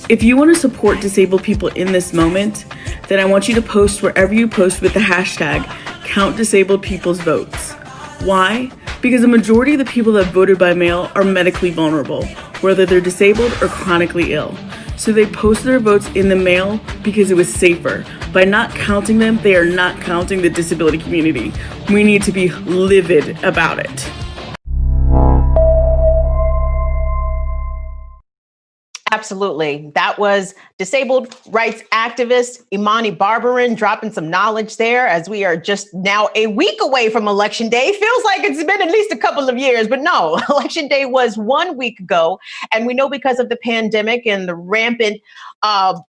If you want to support disabled people in this moment, then I want you to post wherever you post with the hashtag #CountDisabledPeoplesVotes. Why? Because the majority of the people that voted by mail are medically vulnerable, whether they're disabled or chronically ill. So they posted their votes in the mail because it was safer. By not counting them, they are not counting the disability community. We need to be livid about it. Absolutely. That was disabled rights activist Imani Barbarin dropping some knowledge there as we are just now a week away from Election Day. Feels like it's been at least a couple of years, but no, Election Day was 1 week ago. And we know because of the pandemic and the rampant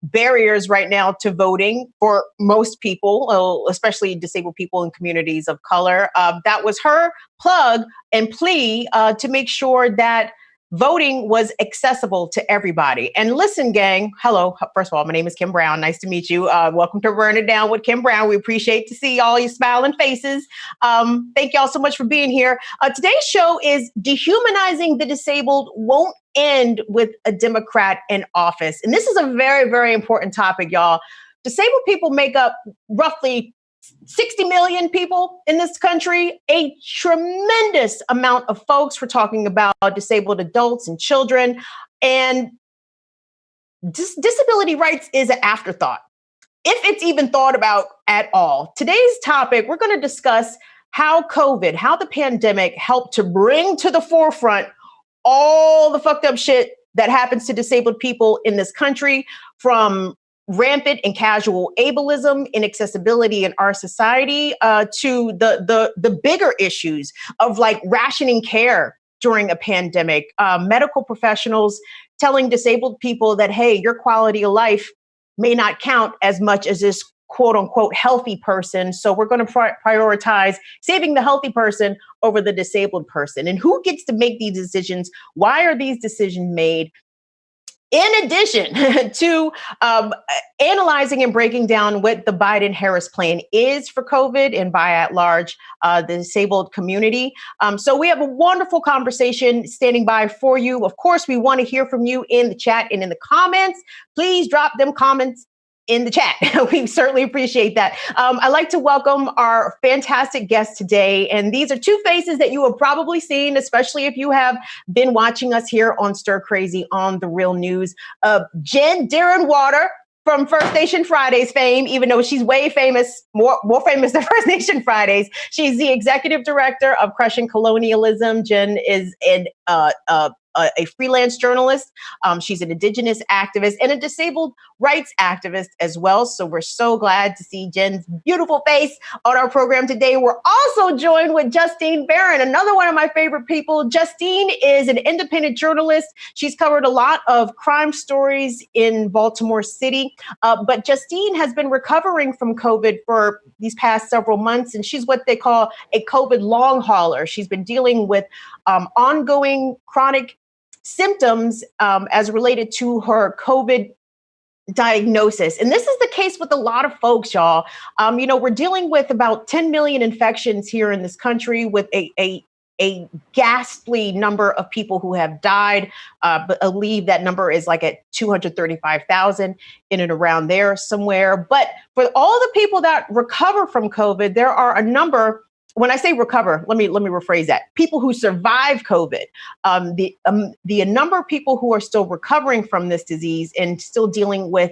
barriers right now to voting for most people, especially disabled people in communities of color, that was her plug and plea to make sure that voting was accessible to everybody. And listen, gang, hello. First of all, my name is Kim Brown. Nice to meet you. Welcome to Burn It Down with Kim Brown. We appreciate to see all your smiling faces. Thank y'all so much for being here. Today's show is Dehumanizing the Disabled Won't End with a Democrat in Office. And this is a very, very important topic, y'all. Disabled people make up roughly 60 million people in this country, a tremendous amount of folks. We're talking about disabled adults and children, and disability rights is an afterthought, if it's even thought about at all. Today's topic, we're going to discuss how the pandemic helped to bring to the forefront all the fucked up shit that happens to disabled people in this country, from rampant and casual ableism, inaccessibility in our society, to the bigger issues of like rationing care during a pandemic, medical professionals telling disabled people that, hey, your quality of life may not count as much as this quote unquote healthy person. So we're going to prioritize saving the healthy person over the disabled person. And who gets to make these decisions? Why are these decisions made? In addition to analyzing and breaking down what the Biden-Harris plan is for COVID and by at large the disabled community. So we have a wonderful conversation standing by for you. Of course, we want to hear from you in the chat and in the comments. Please drop them comments in the chat. We certainly appreciate that. I'd like to welcome our fantastic guest today. And these are two faces that you have probably seen, especially if you have been watching us here on Stir Crazy on The Real News. Jen Deerinwater from First Nation Fridays fame, even though she's way famous, more famous than First Nation Fridays. She's the executive director of Crushing Colonialism. Jen is a freelance journalist. She's an Indigenous activist and a disabled rights activist as well. So we're so glad to see Jen's beautiful face on our program today. We're also joined with Justine Barron, another one of my favorite people. Justine is an independent journalist. She's covered a lot of crime stories in Baltimore City, but Justine has been recovering from COVID for these past several months, and she's what they call a COVID long hauler. She's been dealing with ongoing chronic symptoms as related to her COVID diagnosis. And this is the case with a lot of folks, y'all. We're dealing with about 10 million infections here in this country, with a ghastly number of people who have died. But I believe that number is like at 235,000 in and around there somewhere. But for all the people that recover from COVID, there are a number. When I say recover, let me rephrase that. People who survive COVID, the number of people who are still recovering from this disease and still dealing with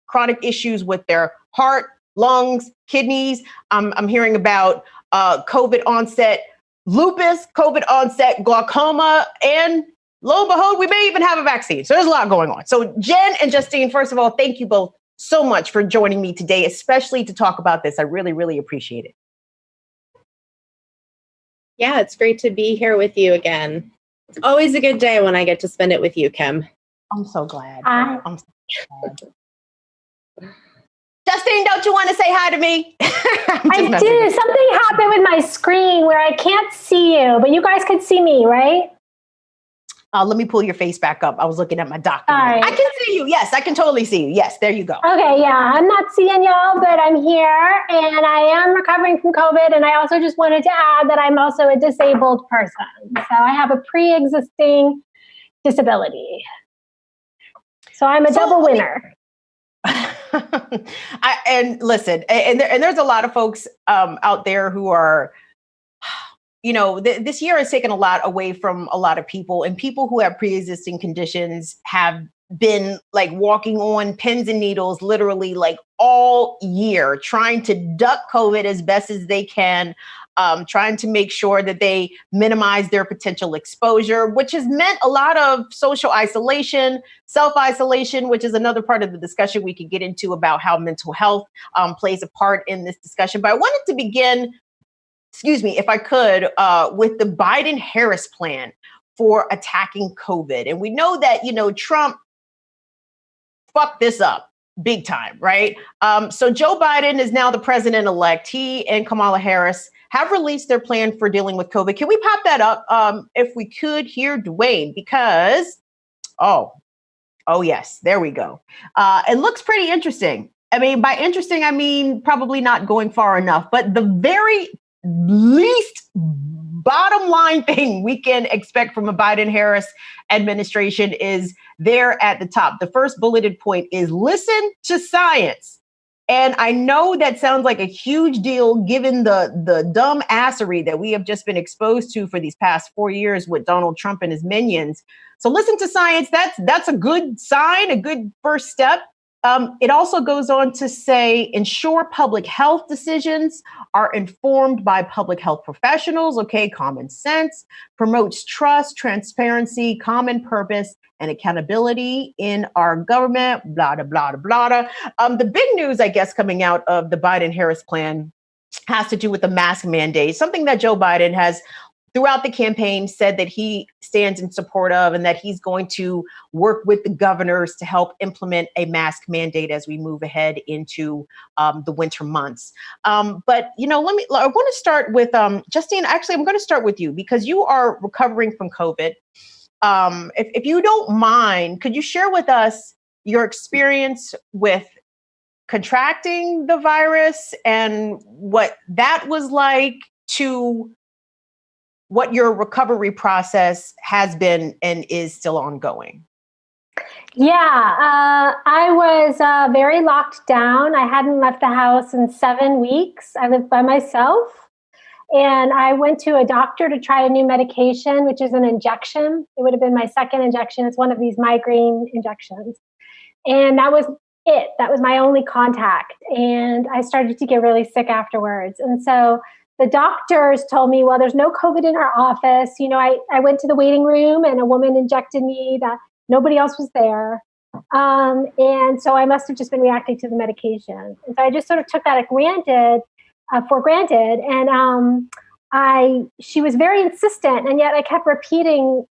chronic issues with their heart, lungs, kidneys. I'm hearing about COVID onset lupus, COVID onset glaucoma, and lo and behold, we may even have a vaccine. So there's a lot going on. So Jen and Justine, first of all, thank you both so much for joining me today, especially to talk about this. I really, really appreciate it. Yeah, it's great to be here with you again. It's always a good day when I get to spend it with you, Kim. I'm so glad. I'm so glad. Justine, don't you want to say hi to me? I do. Something happened with my screen where I can't see you, but you guys could see me, right? Let me pull your face back up. I was looking at my document. Right. I can see you. Yes, I can totally see you. Yes, there you go. Okay, yeah. I'm not seeing y'all, but I'm here and I am recovering from COVID. And I also just wanted to add that I'm also a disabled person. So I have a pre-existing disability. So I'm a double winner. And listen, and there's a lot of folks out there who are, this year has taken a lot away from a lot of people, and people who have pre-existing conditions have been like walking on pins and needles literally like all year, trying to duck COVID as best as they can, trying to make sure that they minimize their potential exposure, which has meant a lot of social isolation, self-isolation, which is another part of the discussion we could get into about how mental health plays a part in this discussion. But I wanted to begin, if I could, with the Biden-Harris plan for attacking COVID. And we know that, Trump fucked this up big time, right? So Joe Biden is now the president-elect. He and Kamala Harris have released their plan for dealing with COVID. Can we pop that up if we could here, Dwayne? Because, oh yes, there we go. It looks pretty interesting. I mean, by interesting, I mean probably not going far enough, but the very least bottom line thing we can expect from a Biden-Harris administration is there at the top. The first bulleted point is listen to science. And I know that sounds like a huge deal given the dumb assery that we have just been exposed to for these past 4 years with Donald Trump and his minions. So listen to science. That's a good sign, a good first step. It also goes on to say, ensure public health decisions are informed by public health professionals. Okay, common sense, promotes trust, transparency, common purpose, and accountability in our government, blah, blah, blah, blah, blah. The big news, I guess, coming out of the Biden-Harris plan has to do with the mask mandate, something that Joe Biden has throughout the campaign said that he stands in support of, and that he's going to work with the governors to help implement a mask mandate as we move ahead into the winter months. But, I want to start with Justine. Actually, I'm going to start with you because you are recovering from COVID. If you don't mind, could you share with us your experience with contracting the virus and what that was like to what your recovery process has been and is still ongoing? Yeah, I was very locked down. I hadn't left the house in 7 weeks. I lived by myself. And I went to a doctor to try a new medication, which is an injection. It would have been my second injection. It's one of these migraine injections. And that was it. That was my only contact. And I started to get really sick afterwards. And so the doctors told me, well, there's no COVID in our office. I went to the waiting room and a woman injected me. That nobody else was there. And so I must have just been reacting to the medication. And so I just sort of took that for granted. And she was very insistent. And yet I kept reporting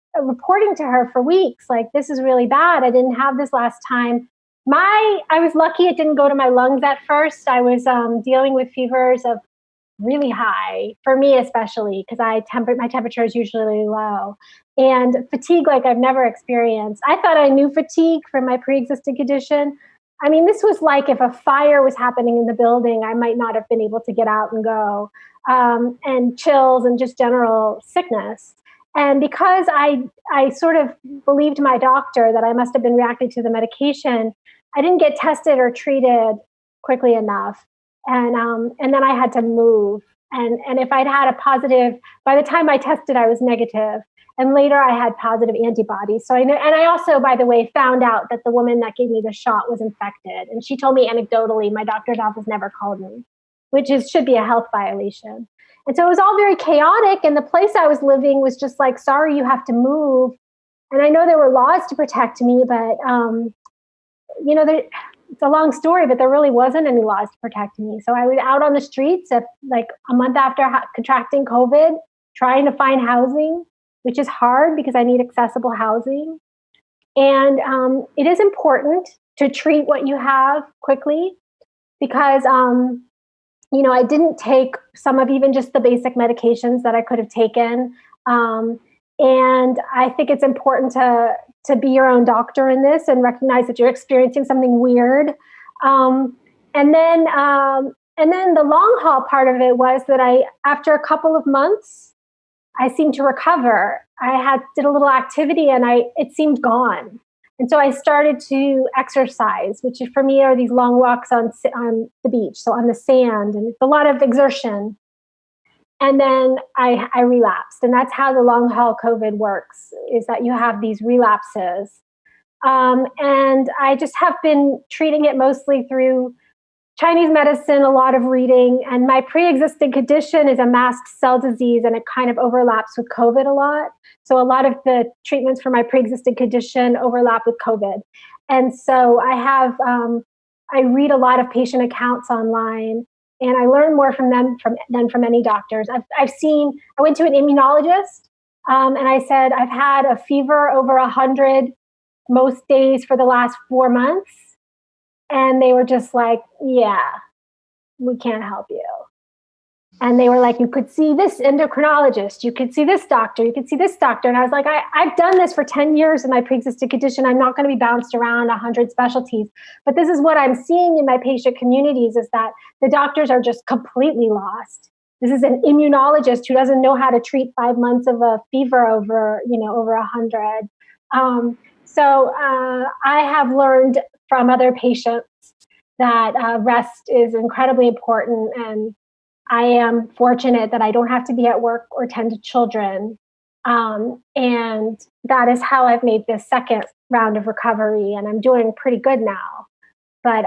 to her for weeks, like, this is really bad. I didn't have this last time. I was lucky it didn't go to my lungs at first. I was dealing with fevers of really high, for me especially, because my temperature is usually low, and fatigue like I've never experienced. I thought I knew fatigue from my pre-existing condition. I mean, this was like if a fire was happening in the building, I might not have been able to get out and go, and chills and just general sickness. And because I sort of believed my doctor that I must have been reacting to the medication, I didn't get tested or treated quickly enough. And then I had to move. And if I'd had a positive, by the time I tested, I was negative. And later I had positive antibodies. So I know, and I also, by the way, found out that the woman that gave me the shot was infected. And she told me anecdotally, my doctor's office never called me, which should be a health violation. And so it was all very chaotic. And the place I was living was just like, sorry, you have to move. And I know there were laws to protect me, but, it's a long story, but there really wasn't any laws to protect me. So I was out on the streets like a month after contracting COVID, trying to find housing, which is hard because I need accessible housing. And it is important to treat what you have quickly because, I didn't take some of even just the basic medications that I could have taken. And I think it's important to be your own doctor in this and recognize that you're experiencing something weird. And then the long haul part of it was that after a couple of months, I seemed to recover. I did a little activity and it seemed gone. And so I started to exercise, which for me are these long walks on the beach, so on the sand, and it's a lot of exertion. And then I relapsed, and that's how the long haul COVID works, is that you have these relapses. And I just have been treating it mostly through Chinese medicine, a lot of reading, and my pre-existing condition is a mast cell disease, and it kind of overlaps with COVID a lot. So a lot of the treatments for my pre-existing condition overlap with COVID. And so I read a lot of patient accounts online, and I learn more from them than from any doctors. I went to an immunologist, and I said, I've had a fever over 100 most days for the last 4 months. And they were just like, yeah, we can't help you. And they were like, you could see this endocrinologist, you could see this doctor, you could see this doctor. And I was like, I've done this for 10 years in my pre-existing condition. I'm not going to be bounced around 100 specialties. But this is what I'm seeing in my patient communities, is that the doctors are just completely lost. This is an immunologist who doesn't know how to treat 5 months of a fever over 100. So I have learned from other patients that rest is incredibly important, and I am fortunate that I don't have to be at work or tend to children, and that is how I've made this second round of recovery, and I'm doing pretty good now. But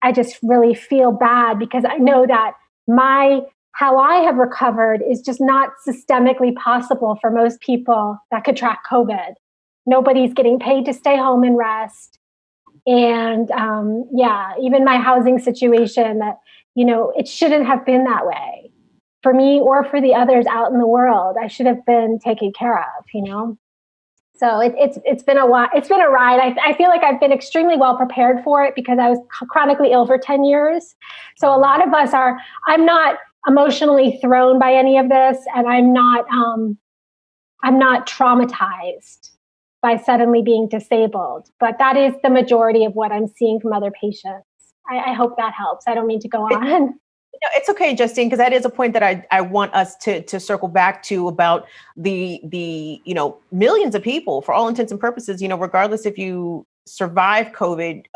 I just really feel bad because I know that how I have recovered is just not systemically possible for most people that contract COVID. Nobody's getting paid to stay home and rest. And even my housing situation, that, it shouldn't have been that way for me or for the others out in the world. I should have been taken care of, So it's been a while. It's been a ride. I feel like I've been extremely well prepared for it because I was chronically ill for 10 years. So a lot of us I'm not emotionally thrown by any of this, and I'm not traumatized by suddenly being disabled. But that is the majority of what I'm seeing from other patients. I hope that helps. I don't mean to go on. No, it's okay, Justine, because that is a point that I want us to circle back to about the millions of people, for all intents and purposes, regardless if you survive COVID,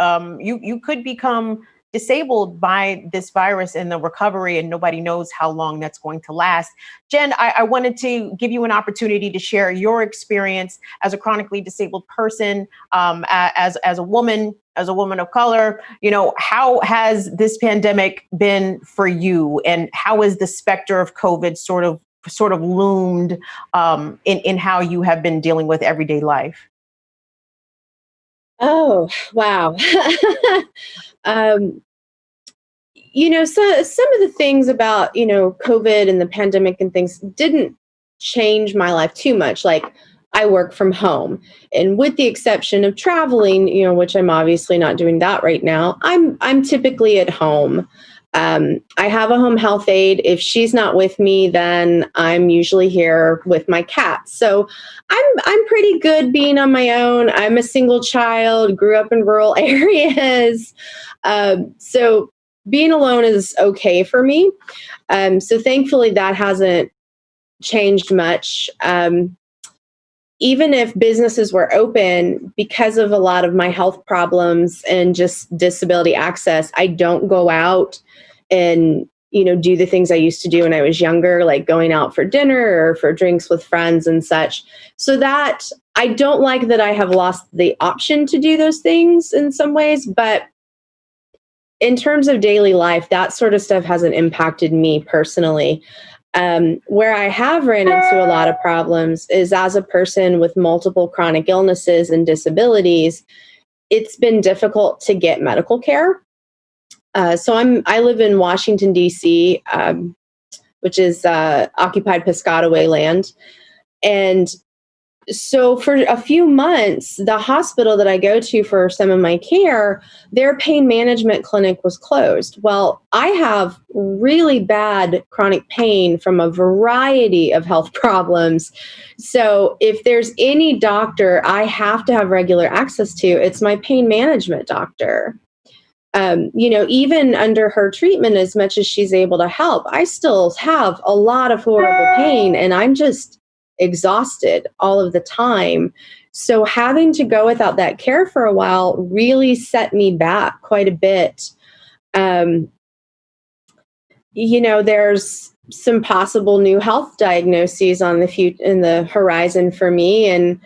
you could become disabled by this virus in the recovery, and nobody knows how long that's going to last. Jen, I wanted to give you an opportunity to share your experience as a chronically disabled person, as a woman of color. How has this pandemic been for you, and how is the specter of COVID sort of loomed in how you have been dealing with everyday life? Oh, wow. So some of the things about, COVID and the pandemic and things didn't change my life too much. Like, I work from home, and with the exception of traveling, which I'm obviously not doing that right now, I'm typically at home. I have a home health aide. If she's not with me, then I'm usually here with my cat. So I'm pretty good being on my own. I'm a single child, grew up in rural areas. So being alone is okay for me. So thankfully that hasn't changed much. Even if businesses were open, because of a lot of my health problems and just disability access, I don't go out and, do the things I used to do when I was younger, like going out for dinner or for drinks with friends and such. So that I don't like that I have lost the option to do those things in some ways, but in terms of daily life, that sort of stuff hasn't impacted me personally. Where I have ran into a lot of problems is as a person with multiple chronic illnesses and disabilities, it's been difficult to get medical care. So I live in Washington, D.C., which is occupied Piscataway land. And so for a few months, the hospital that I go to for some of my care, their pain management clinic was closed. Well, I have really bad chronic pain from a variety of health problems. So if there's any doctor I have to have regular access to, it's my pain management doctor. Even under her treatment, as much as she's able to help, I still have a lot of horrible pain, and exhausted all of the time. So having to go without that care for a while really set me back quite a bit. There's some possible new health diagnoses in the horizon for me, and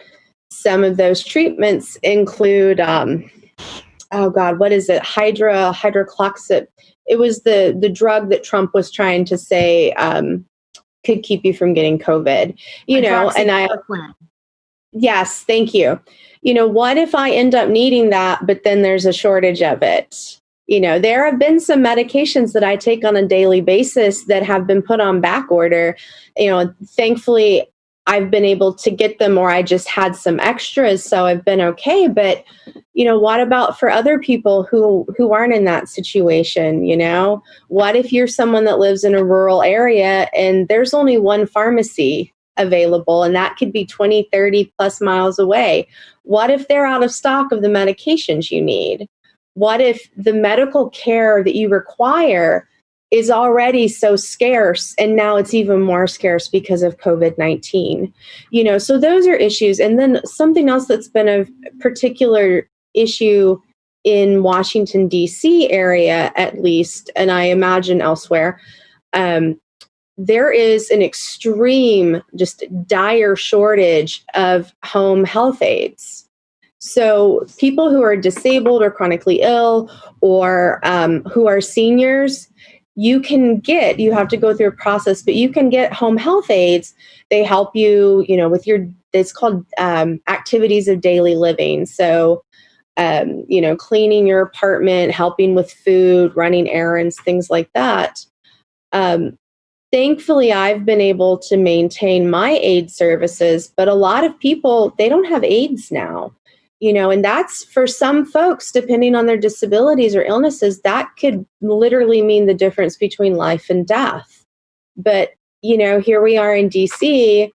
some of those treatments include, what is it? Hydrocloxip. It was the drug that Trump was trying to say could keep you from getting COVID. Yes, thank you. What if I end up needing that, but then there's a shortage of it? There have been some medications that I take on a daily basis that have been put on back order. Thankfully, I've been able to get them, or I just had some extras, so I've been okay. But, what about for other people who aren't in that situation? What if you're someone that lives in a rural area and there's only one pharmacy available, and that could be 20, 30 plus miles away? What if they're out of stock of the medications you need? What if the medical care that you require is already so scarce, and now it's even more scarce because of COVID-19? So those are issues. And then something else that's been a particular issue in Washington, D.C. area, at least, and I imagine elsewhere, there is an extreme, just dire shortage of home health aides. So people who are disabled or chronically ill, or who are seniors, you have to go through a process, but you can get home health aides. They help you, with it's called activities of daily living. So, cleaning your apartment, helping with food, running errands, things like that. Thankfully, I've been able to maintain my aid services, but a lot of people, they don't have aides now. And that's, for some folks, depending on their disabilities or illnesses, that could literally mean the difference between life and death. But, here we are in DC,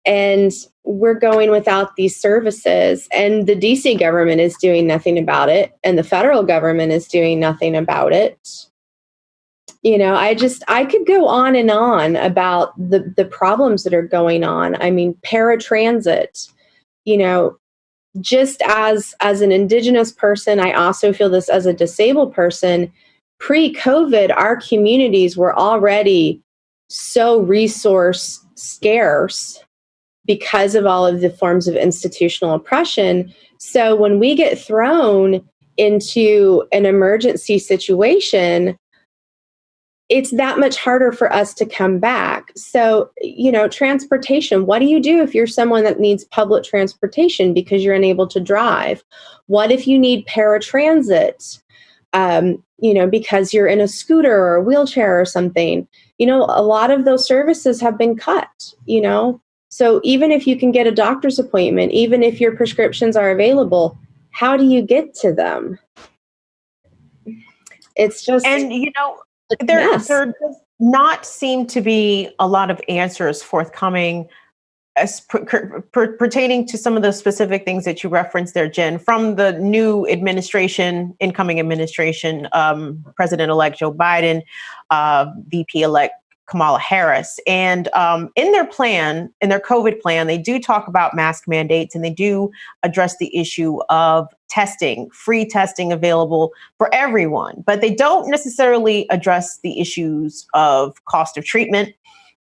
and we're going without these services, and the DC government is doing nothing about it, and the federal government is doing nothing about it. I could go on and on about the problems that are going on. I mean, paratransit, just as an Indigenous person, I also feel this as a disabled person. Pre-COVID, our communities were already so resource scarce because of all of the forms of institutional oppression. So when we get thrown into an emergency situation, it's that much harder for us to come back. So, transportation, what do you do if you're someone that needs public transportation because you're unable to drive? What if you need paratransit, because you're in a scooter or a wheelchair or something? A lot of those services have been cut, So even if you can get a doctor's appointment, even if your prescriptions are available, how do you get to them? It's just... And, there does not seem to be a lot of answers forthcoming as pertaining to some of the specific things that you referenced there, Jen, from the new incoming administration, President-elect Joe Biden, VP-elect Kamala Harris. And in their COVID plan, they do talk about mask mandates, and they do address the issue of free testing available for everyone. But they don't necessarily address the issues of cost of treatment,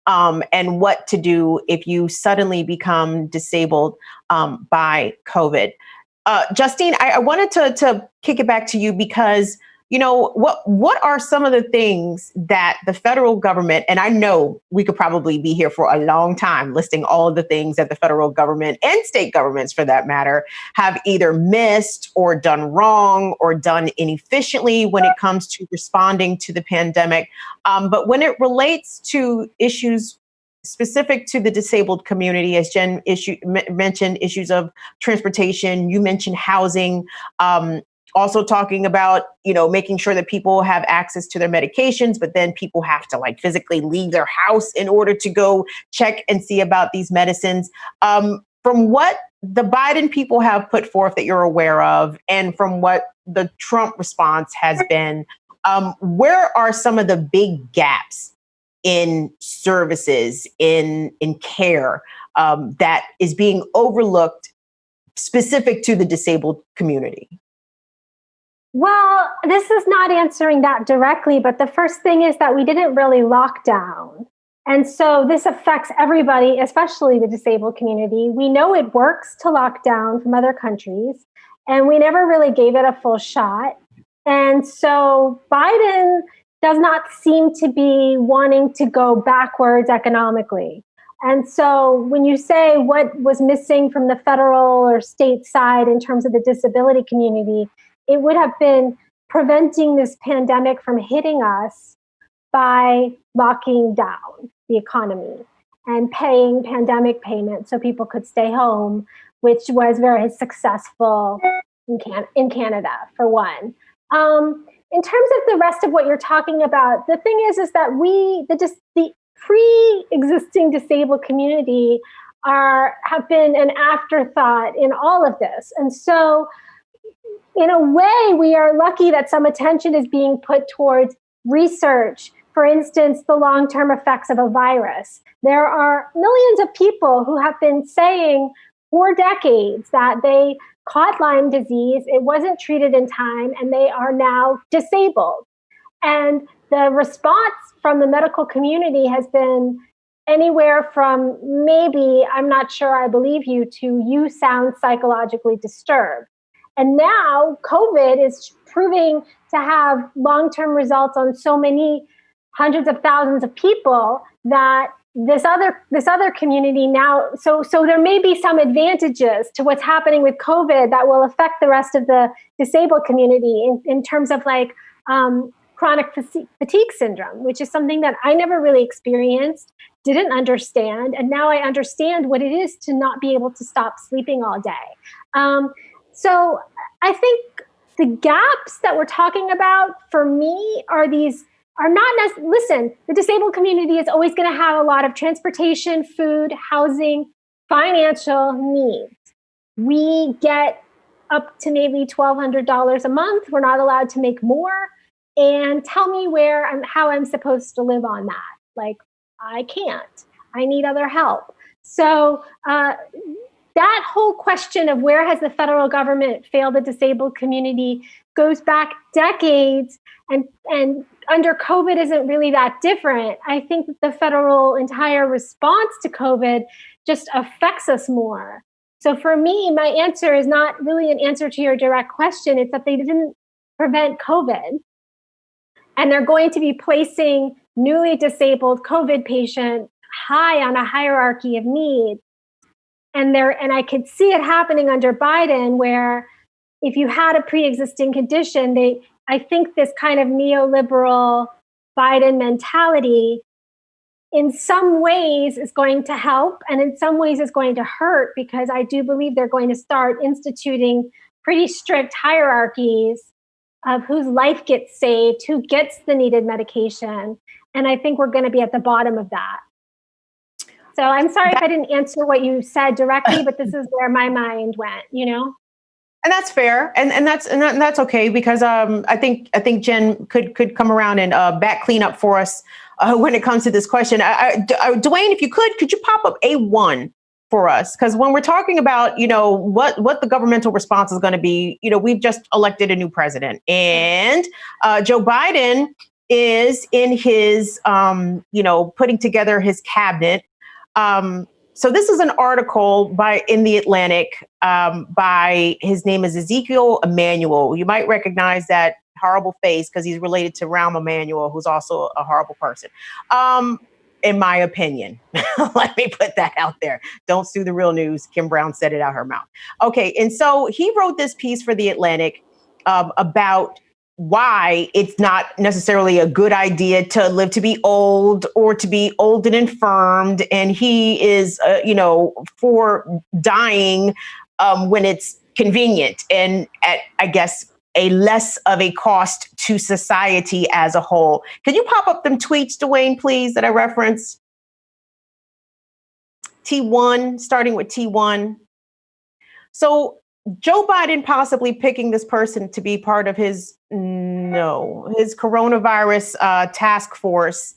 and what to do if you suddenly become disabled by COVID. Justine, I wanted to kick it back to you because what are some of the things that the federal government, and I know we could probably be here for a long time listing all of the things that the federal government and state governments, for that matter, have either missed or done wrong or done inefficiently when it comes to responding to the pandemic. But when it relates to issues specific to the disabled community, as Jen mentioned, issues of transportation, you mentioned housing, also talking about, making sure that people have access to their medications, but then people have to physically leave their house in order to go check and see about these medicines. From what the Biden people have put forth that you're aware of, and from what the Trump response has been, where are some of the big gaps in services, in care, that is being overlooked specific to the disabled community? Well, this is not answering that directly, but the first thing is that we didn't really lock down. And so this affects everybody, especially the disabled community. We know it works to lock down from other countries, and we never really gave it a full shot. And so Biden does not seem to be wanting to go backwards economically. And so when you say what was missing from the federal or state side in terms of the disability community, it would have been preventing this pandemic from hitting us by locking down the economy and paying pandemic payments so people could stay home, which was very successful in Canada, for one. In terms of the rest of what you're talking about, the thing is that the pre-existing disabled community have been an afterthought in all of this. And so in a way, we are lucky that some attention is being put towards research. For instance, the long-term effects of a virus. There are millions of people who have been saying for decades that they caught Lyme disease, it wasn't treated in time, and they are now disabled. And the response from the medical community has been anywhere from maybe, I'm not sure I believe you, to you sound psychologically disturbed. And now COVID is proving to have long-term results on so many hundreds of thousands of people that this other community now, so there may be some advantages to what's happening with COVID that will affect the rest of the disabled community in terms of like chronic fatigue syndrome, which is something that I never really experienced, didn't understand, and now I understand what it is to not be able to stop sleeping all day. So I think the gaps that we're talking about for me are not listen, the disabled community is always going to have a lot of transportation, food, housing, financial needs. We get up to maybe $1,200 a month. We're not allowed to make more. And tell me how I'm supposed to live on that. Like, I can't. I need other help. So that whole question of where has the federal government failed the disabled community goes back decades, and under COVID isn't really that different. I think that the federal entire response to COVID just affects us more. So for me, my answer is not really an answer to your direct question. It's that they didn't prevent COVID. And they're going to be placing newly disabled COVID patients high on a hierarchy of needs. And I could see it happening under Biden, where if you had a pre-existing condition, I think this kind of neoliberal Biden mentality in some ways is going to help, and in some ways is going to hurt, because I do believe they're going to start instituting pretty strict hierarchies of whose life gets saved, who gets the needed medication. And I think we're going to be at the bottom of that. So I'm sorry if I didn't answer what you said directly, but this is where my mind went, And that's fair, and that's okay, because I think Jen could come around and back clean up for us when it comes to this question. Dwayne, if you could you pop up A1 for us? Because when we're talking about what the governmental response is going to be, we've just elected a new president, and Joe Biden is in his putting together his cabinet. So this is an article in the Atlantic by, his name is Ezekiel Emanuel. You might recognize that horrible face because he's related to Rahm Emanuel, who's also a horrible person, in my opinion. Let me put that out there. Don't sue the Real News. Kim Brown said it out her mouth. Okay, and so he wrote this piece for the Atlantic about why it's not necessarily a good idea to live to be old or to be old and infirmed. And he is, for dying when it's convenient and at, I guess, a less of a cost to society as a whole. Could you pop up them tweets, Dwayne, please, that I referenced? T1, starting with T1. So Joe Biden possibly picking this person to be part of his coronavirus task force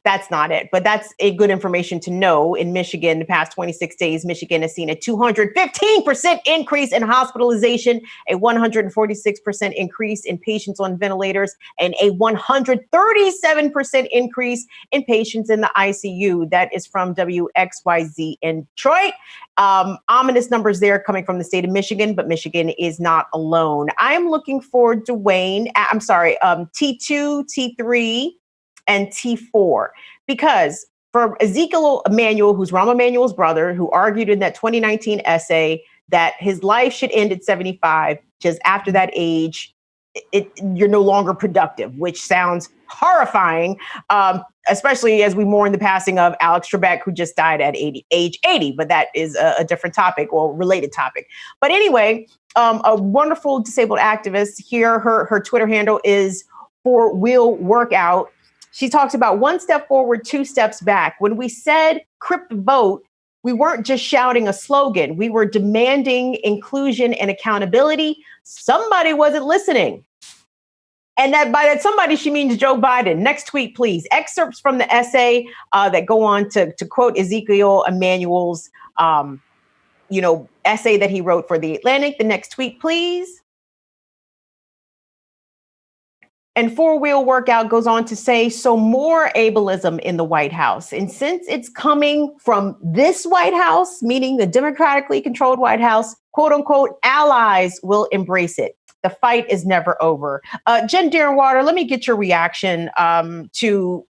That's not it, but that's a good information to know. In Michigan, the past 26 days, Michigan has seen a 215% increase in hospitalization, a 146% increase in patients on ventilators, and a 137% increase in patients in the ICU. That is from WXYZ in Detroit. Ominous numbers there coming from the state of Michigan, but Michigan is not alone. I am looking for T2, T3, and T4, because for Ezekiel Emanuel, who's Rahm Emanuel's brother, who argued in that 2019 essay that his life should end at 75, just after that age, you're no longer productive, which sounds horrifying, especially as we mourn the passing of Alex Trebek, who just died at age 80, but that is a different topic, or related topic. But anyway, a wonderful disabled activist here, her Twitter handle is For Will Workout. She talks about 1 step forward, 2 steps back. When we said crypt vote, we weren't just shouting a slogan. We were demanding inclusion and accountability. Somebody wasn't listening. And that by that somebody, she means Joe Biden. Next tweet, please. Excerpts from the essay that go on to quote Ezekiel Emanuel's essay that he wrote for The Atlantic. The next tweet, please. And For Will Workout goes on to say, so more ableism in the White House. And since it's coming from this White House, meaning the democratically controlled White House, quote unquote, allies will embrace it. The fight is never over. Jen Deerinwater, let me get your reaction to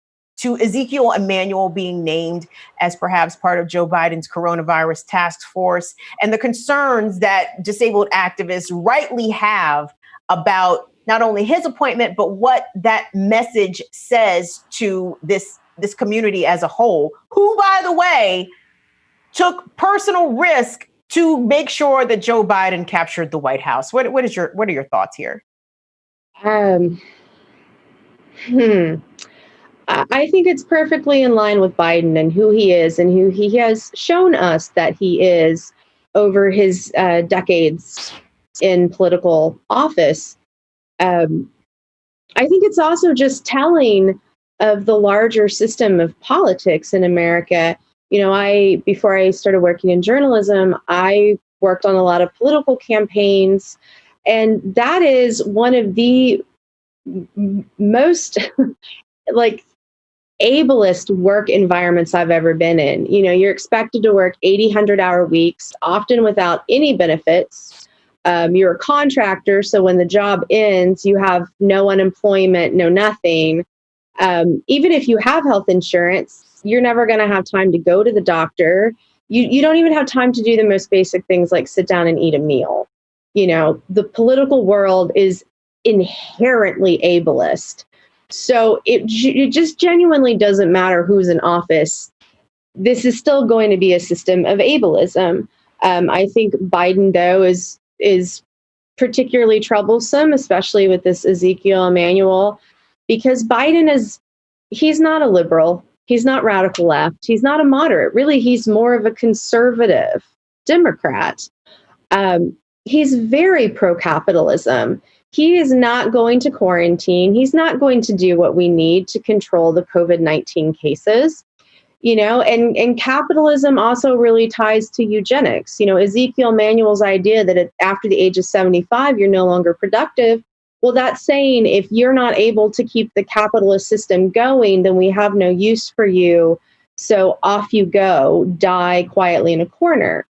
Ezekiel Emanuel being named as perhaps part of Joe Biden's coronavirus task force, and the concerns that disabled activists rightly have about not only his appointment, but what that message says to this community as a whole, who, by the way, took personal risk to make sure that Joe Biden captured the White House. What are your thoughts here? I think it's perfectly in line with Biden and who he is and who he has shown us that he is over his decades in political office. I think it's also just telling of the larger system of politics in America. Before I started working in journalism, I worked on a lot of political campaigns, and that is one of the most ableist work environments I've ever been in. You're expected to work 80, 100-hour weeks, often without any benefits. You're a contractor, so when the job ends, you have no unemployment, no nothing. Even if you have health insurance, you're never going to have time to go to the doctor. You don't even have time to do the most basic things like sit down and eat a meal. The political world is inherently ableist. So it just genuinely doesn't matter who's in office. This is still going to be a system of ableism. I think Biden, though, is particularly troublesome, especially with this Ezekiel Emanuel, because Biden he's not a liberal. He's not radical left. He's not a moderate. Really, he's more of a conservative Democrat. He's very pro-capitalism. He is not going to quarantine. He's not going to do what we need to control the COVID-19 cases. And capitalism also really ties to eugenics. Ezekiel Emanuel's idea that after the age of 75, you're no longer productive. Well, that's saying if you're not able to keep the capitalist system going, then we have no use for you. So off you go, die quietly in a corner.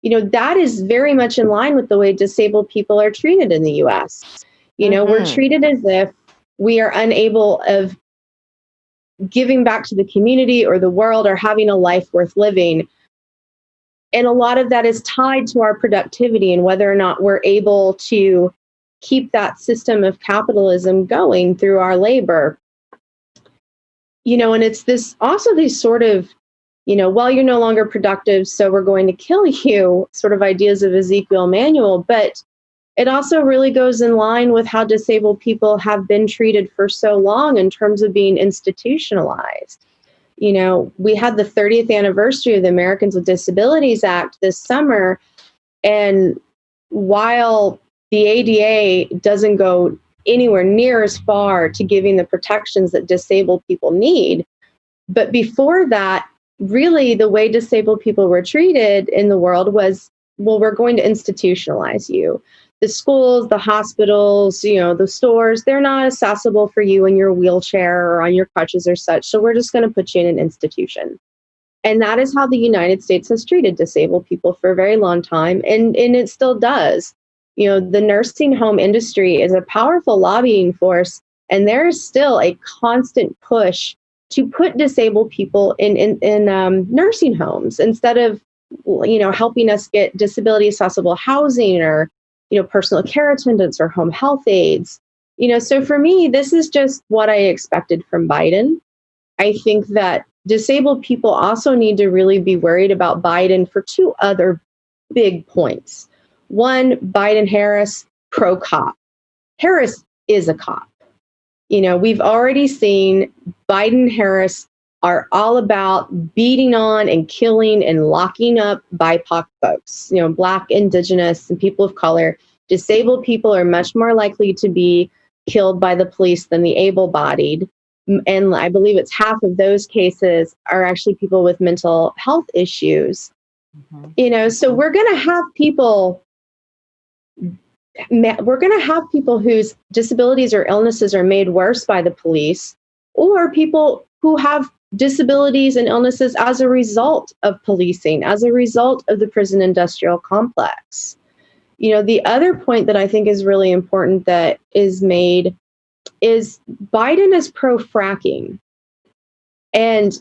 That is very much in line with the way disabled people are treated in the US. We're treated as if we are unable of giving back to the community or the world or having a life worth living. And a lot of that is tied to our productivity and whether or not we're able to keep that system of capitalism going through our labor. And it's these sort of, well, you're no longer productive, so we're going to kill you sort of ideas of Ezekiel Emanuel. But it also really goes in line with how disabled people have been treated for so long in terms of being institutionalized. We had the 30th anniversary of the Americans with Disabilities Act this summer. And while the ADA doesn't go anywhere near as far to giving the protections that disabled people need. But before that, really the way disabled people were treated in the world was, well, we're going to institutionalize you. The schools, the hospitals, the stores, they're not accessible for you in your wheelchair or on your crutches or such. So we're just going to put you in an institution. And that is how the United States has treated disabled people for a very long time. And it still does. The nursing home industry is a powerful lobbying force. And there is still a constant push to put disabled people in nursing homes instead of, helping us get disability accessible housing or, personal care attendants or home health aides. So for me, this is just what I expected from Biden. I think that disabled people also need to really be worried about Biden for two other big points. One, Biden-Harris, pro-cop. Harris is a cop. We've already seen Biden-Harris are all about beating on and killing and locking up BIPOC folks, Black, Indigenous, and people of color. Disabled people are much more likely to be killed by the police than the able-bodied. And I believe it's half of those cases are actually people with mental health issues. Mm-hmm. So we're going to have people whose disabilities or illnesses are made worse by the police, or people who have disabilities and illnesses as a result of policing, as a result of the prison industrial complex. The other point that I think is really important that is made is Biden is pro-fracking. And,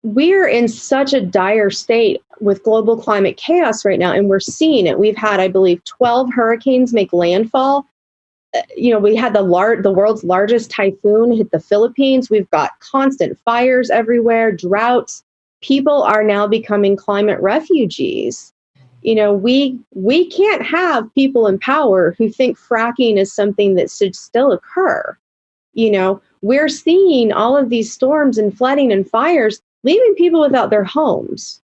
we're in such a dire state with global climate chaos right now, and we're seeing it. We've had, I believe, 12 hurricanes make landfall. We had the world's largest typhoon hit the Philippines. We've got constant fires everywhere, droughts. People are now becoming climate refugees. We can't have people in power who think fracking is something that should still occur. We're seeing all of these storms and flooding and fires leaving people without their homes.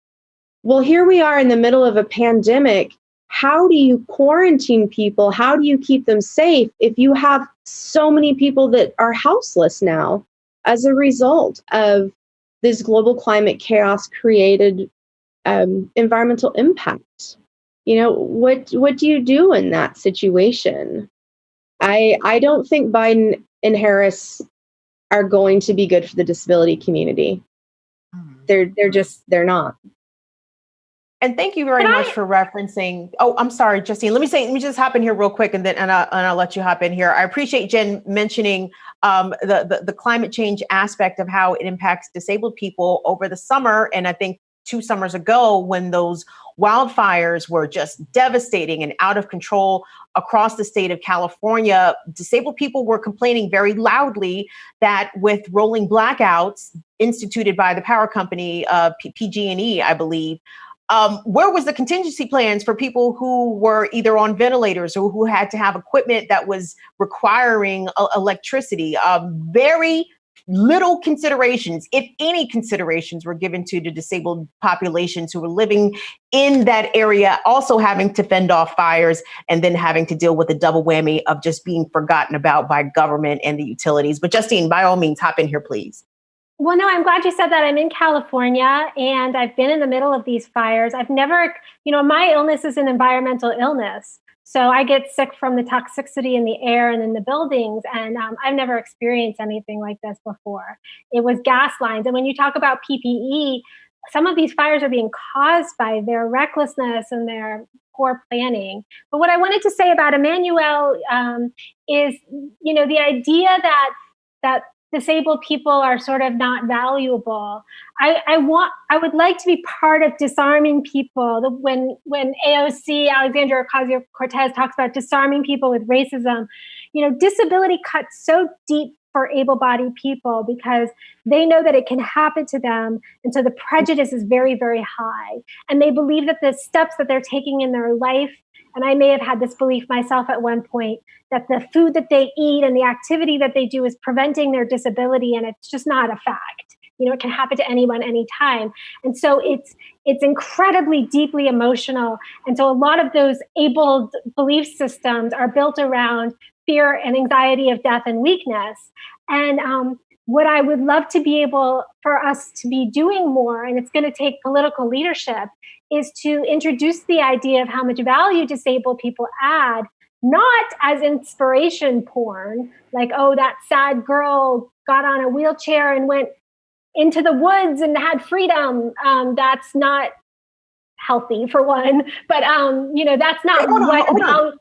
Well, here we are in the middle of a pandemic. How do you quarantine people? How do you keep them safe if you have so many people that are houseless now as a result of this global climate chaos created environmental impact? What do you do in that situation? I don't think Biden and Harris are going to be good for the disability community. They're not. And thank you very much for referencing. Oh, I'm sorry, Justine. Let me just hop in here real quick, and then I'll let you hop in here. I appreciate Jen mentioning the climate change aspect of how it impacts disabled people over the summer. And I think 2 summers ago, when those wildfires were just devastating and out of control across the state of California, disabled people were complaining very loudly that with rolling blackouts instituted by the power company, PG&E, I believe, where was the contingency plans for people who were either on ventilators or who had to have equipment that was requiring electricity? Very little considerations, if any considerations, were given to the disabled populations who were living in that area, also having to fend off fires and then having to deal with the double whammy of just being forgotten about by government and the utilities. But Justine, by all means, hop in here, please. Well, no, I'm glad you said that. I'm in California and I've been in the middle of these fires. I've never, my illness is an environmental illness. So I get sick from the toxicity in the air and in the buildings. And I've never experienced anything like this before. It was gas lines. And when you talk about PPE, some of these fires are being caused by their recklessness and their poor planning. But what I wanted to say about Emmanuel is, the idea that disabled people are sort of not valuable. I would like to be part of disarming people. When AOC, Alexandria Ocasio-Cortez, talks about disarming people with racism, disability cuts so deep for able-bodied people because they know that it can happen to them. And so the prejudice is very, very high. And they believe that the steps that they're taking in their life, and I may have had this belief myself at one point, that the food that they eat and the activity that they do is preventing their disability, and it's just not a fact. it can happen to anyone, anytime. And so it's incredibly deeply emotional. And so a lot of those abled belief systems are built around fear and anxiety of death and weakness. And what I would love to be able for us to be doing more, and it's going to take political leadership, is to introduce the idea of how much value disabled people add, not as inspiration porn, like, oh, that sad girl got on a wheelchair and went into the woods and had freedom. That's not healthy, for one, but that's not what.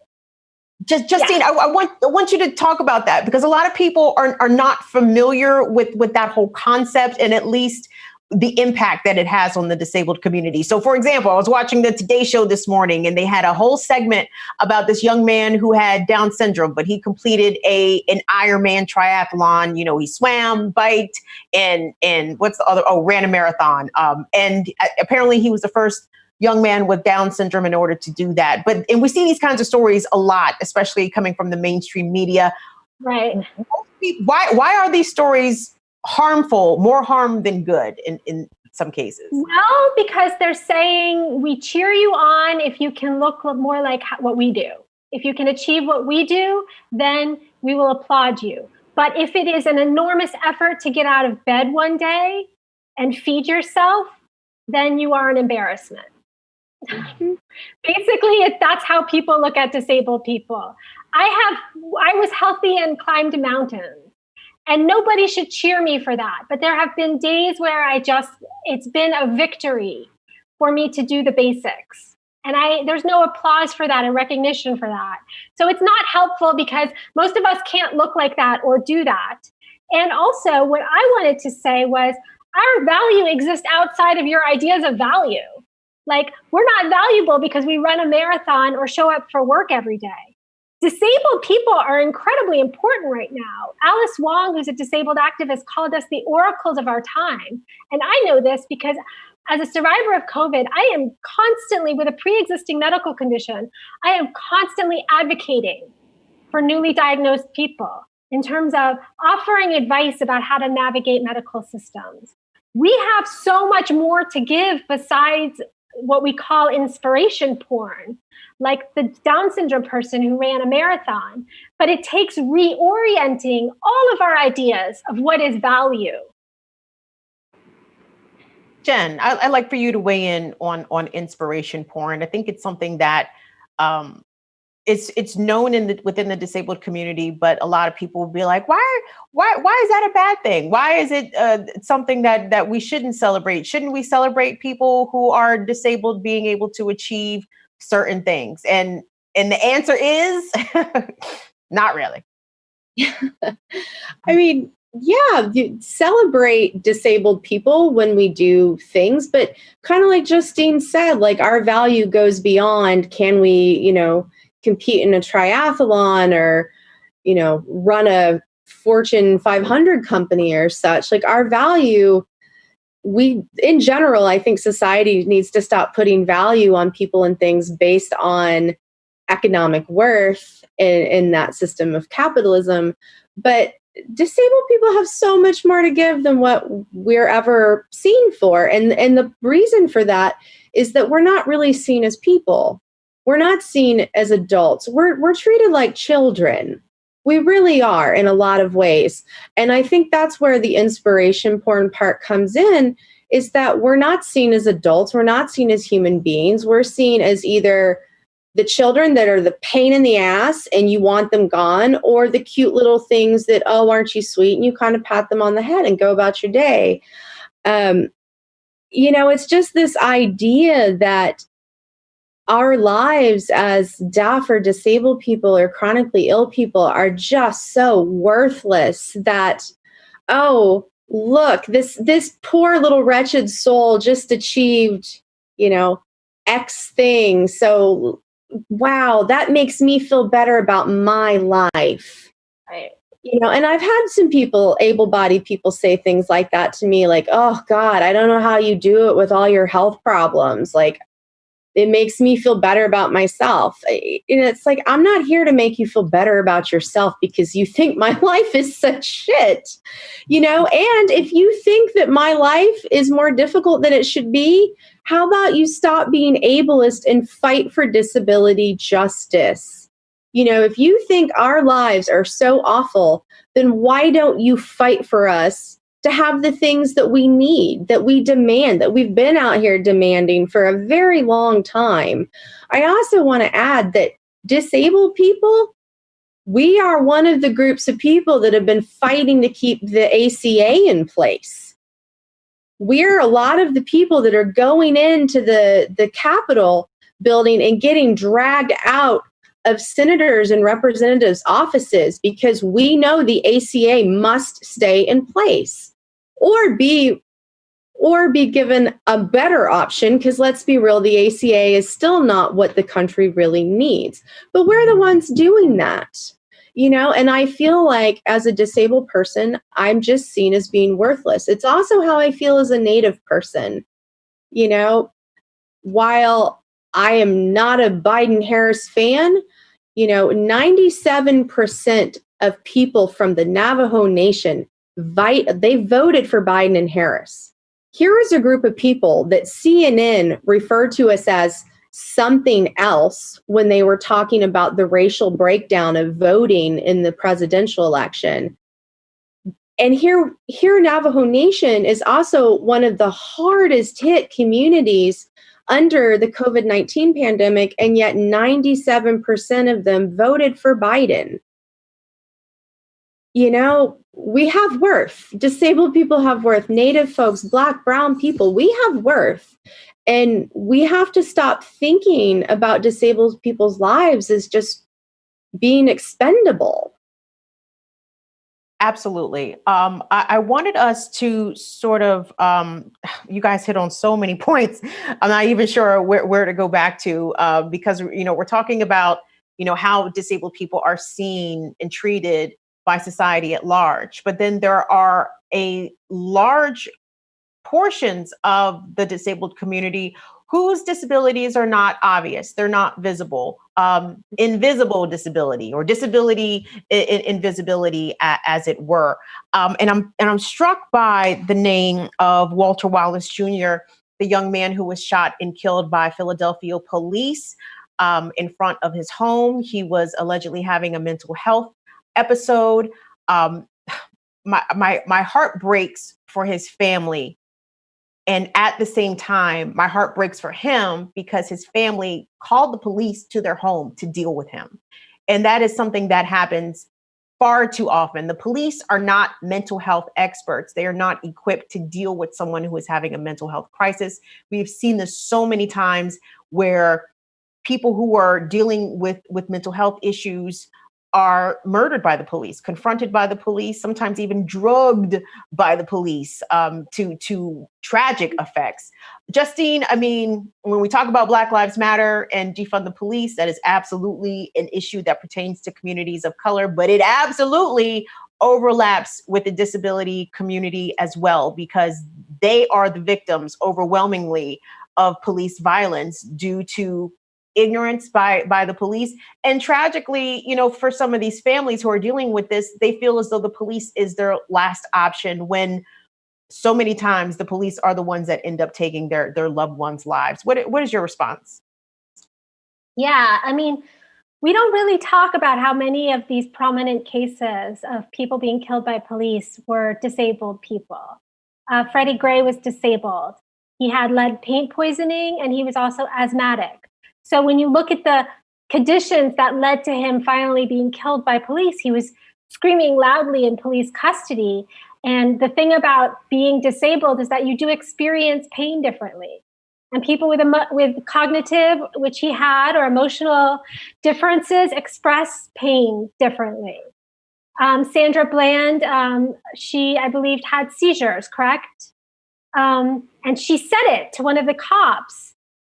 Justine, yeah. I want you to talk about that, because a lot of people are not familiar with that whole concept, and at least the impact that it has on the disabled community. So, for example, I was watching the Today Show this morning, and they had a whole segment about this young man who had Down syndrome, but he completed an Ironman triathlon. He swam, biked, and what's the other? Oh, ran a marathon. And apparently he was the first young man with Down syndrome in order to do that. And we see these kinds of stories a lot, especially coming from the mainstream media. Right. Why are these stories harmful, more harm than good in some cases? Well, because they're saying we cheer you on if you can look more like what we do. If you can achieve what we do, then we will applaud you. But if it is an enormous effort to get out of bed one day and feed yourself, then you are an embarrassment. Basically, that's how people look at disabled people. I was healthy and climbed mountains, and nobody should cheer me for that. But there have been days where it's been a victory for me to do the basics. And there's no applause for that and recognition for that. So it's not helpful, because most of us can't look like that or do that. And also, what I wanted to say was, our value exists outside of your ideas of value. Like, we're not valuable because we run a marathon or show up for work every day. Disabled people are incredibly important right now. Alice Wong, who's a disabled activist, called us the oracles of our time. And I know this because as a survivor of COVID, I am constantly, with a pre-existing medical condition, I am constantly advocating for newly diagnosed people in terms of offering advice about how to navigate medical systems. We have so much more to give besides what we call inspiration porn, like the Down syndrome person who ran a marathon. But it takes reorienting all of our ideas of what is value. Jen, I'd like for you to weigh in on inspiration porn. I think it's something that it's known within the disabled community, but a lot of people will be like, why is that a bad thing? Why is it something that we shouldn't celebrate? Shouldn't we celebrate people who are disabled being able to achieve certain things? And the answer is not really. I mean, yeah, you celebrate disabled people when we do things, but kind of like Justine said, like, our value goes beyond, can we, compete in a triathlon or, run a Fortune 500 company or such. Like, our value, in general, I think society needs to stop putting value on people and things based on economic worth in that system of capitalism. But disabled people have so much more to give than what we're ever seen for. And the reason for that is that we're not really seen as people. We're not seen as adults. We're treated like children. We really are in a lot of ways. And I think that's where the inspiration porn part comes in, is that we're not seen as adults. We're not seen as human beings. We're seen as either the children that are the pain in the ass and you want them gone, or the cute little things that, oh, aren't you sweet? And you kind of pat them on the head and go about your day. It's just this idea that our lives as deaf or disabled people or chronically ill people are just so worthless that, oh, look, this poor little wretched soul just achieved, X thing. So, wow, that makes me feel better about my life. Right. And I've had some people, able-bodied people, say things like that to me, like, oh God, I don't know how you do it with all your health problems. Like, It makes me feel better about myself. And it's like, I'm not here to make you feel better about yourself because you think my life is such shit, and if you think that my life is more difficult than it should be, how about you stop being ableist and fight for disability justice? If you think our lives are so awful, then why don't you fight for us to have the things that we need, that we demand, that we've been out here demanding for a very long time? I also want to add that disabled people, we are one of the groups of people that have been fighting to keep the ACA in place. We're a lot of the people that are going into the Capitol building and getting dragged out of senators and representatives' offices because we know the ACA must stay in place. Or be given a better option, because let's be real, the ACA is still not what the country really needs. But we're the ones doing that, and I feel like as a disabled person, I'm just seen as being worthless. It's also how I feel as a Native person. While I am not a Biden-Harris fan, 97% of people from the Navajo Nation they voted for Biden and Harris. Here is a group of people that CNN referred to us as something else when they were talking about the racial breakdown of voting in the presidential election. And here Navajo Nation is also one of the hardest hit communities under the COVID-19 pandemic, and yet 97% of them voted for Biden. We have worth. Disabled people have worth. Native folks, Black, brown people, we have worth. And we have to stop thinking about disabled people's lives as just being expendable. Absolutely. I wanted us to sort of, you guys hit on so many points. I'm not even sure where to go back to because, we're talking about, how disabled people are seen and treated by society at large. But then there are a large portions of the disabled community whose disabilities are not obvious. They're not visible. Invisible disability or disability invisibility, as it were. And I'm struck by the name of Walter Wallace Jr., the young man who was shot and killed by Philadelphia police in front of his home. He was allegedly having a mental health episode. My heart breaks for his family. And at the same time, my heart breaks for him because his family called the police to their home to deal with him. And that is something that happens far too often. The police are not mental health experts. They are not equipped to deal with someone who is having a mental health crisis. We've seen this so many times where people who are dealing with mental health issues are murdered by the police, confronted by the police, sometimes even drugged by the police to tragic effects. Justine, when we talk about Black Lives Matter and defund the police, that is absolutely an issue that pertains to communities of color, but it absolutely overlaps with the disability community as well, because they are the victims overwhelmingly of police violence due to ignorance by the police. And tragically, for some of these families who are dealing with this, they feel as though the police is their last option, when so many times the police are the ones that end up taking their loved ones' lives. What is your response? Yeah, we don't really talk about how many of these prominent cases of people being killed by police were disabled people. Freddie Gray was disabled. He had lead paint poisoning, and he was also asthmatic. So when you look at the conditions that led to him finally being killed by police, he was screaming loudly in police custody. And the thing about being disabled is that you do experience pain differently. And people with cognitive, which he had, or emotional differences express pain differently. Sandra Bland, she, I believe, had seizures, correct? And she said it to one of the cops.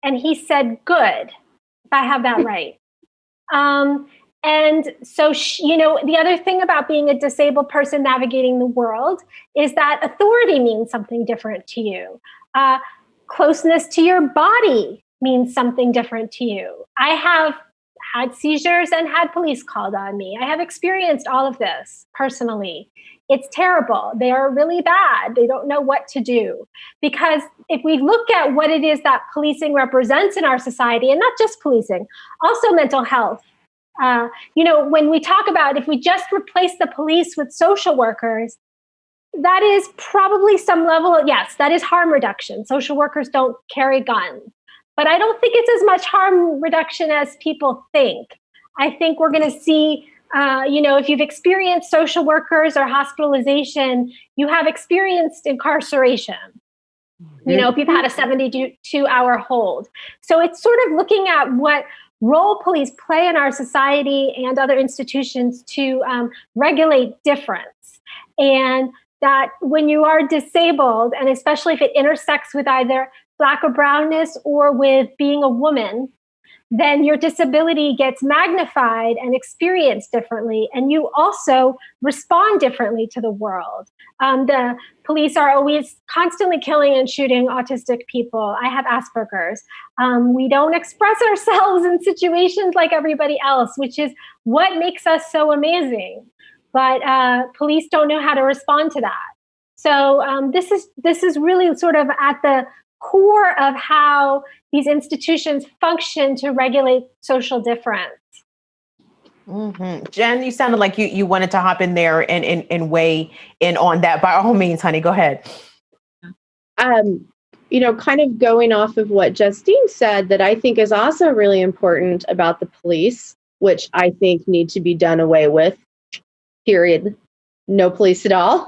And he said, good, if I have that right. And so, the other thing about being a disabled person navigating the world is that authority means something different to you. Closeness to your body means something different to you. I have had seizures and had police called on me. I have experienced all of this personally. It's terrible. They are really bad. They don't know what to do. Because if we look at what it is that policing represents in our society, and not just policing, also mental health. When we talk about if we just replace the police with social workers, that is probably some level of, yes, that is harm reduction. Social workers don't carry guns. But I don't think it's as much harm reduction as people think. I think we're going to see, if you've experienced social workers or hospitalization, you have experienced incarceration. If you've had a 72-hour hold. So it's sort of looking at what role police play in our society and other institutions to regulate difference. And that when you are disabled, and especially if it intersects with either Black or brownness or with being a woman, then your disability gets magnified and experienced differently. And you also respond differently to the world. The police are always constantly killing and shooting autistic people. I have Asperger's. We don't express ourselves in situations like everybody else, which is what makes us so amazing. But police don't know how to respond to that. So this is really sort of at the core of how these institutions function to regulate social difference. Mm-hmm. Jen, you sounded like you wanted to hop in there and weigh in on that. By all means, honey, go ahead. Kind of going off of what Justine said, that I think is also really important about the police, which I think need to be done away with, period. No police at all.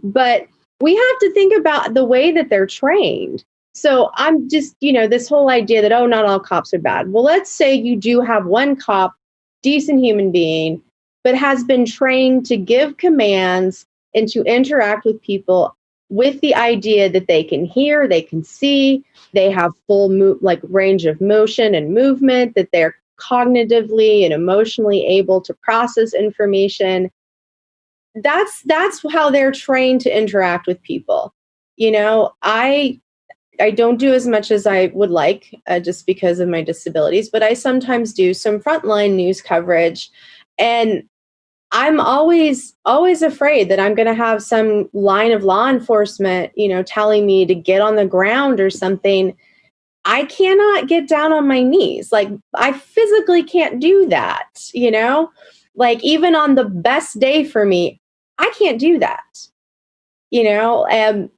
But we have to think about the way that they're trained. So I'm just, this whole idea that, not all cops are bad. Well, let's say you do have one cop, decent human being, but has been trained to give commands and to interact with people with the idea that they can hear, they can see, they have full range of motion and movement, that they're cognitively and emotionally able to process information. That's how they're trained to interact with people. I don't do as much as I would like just because of my disabilities, but I sometimes do some frontline news coverage. And I'm always afraid that I'm going to have some line of law enforcement, telling me to get on the ground or something. I cannot get down on my knees. Like, I physically can't do that, like even on the best day for me, I can't do that.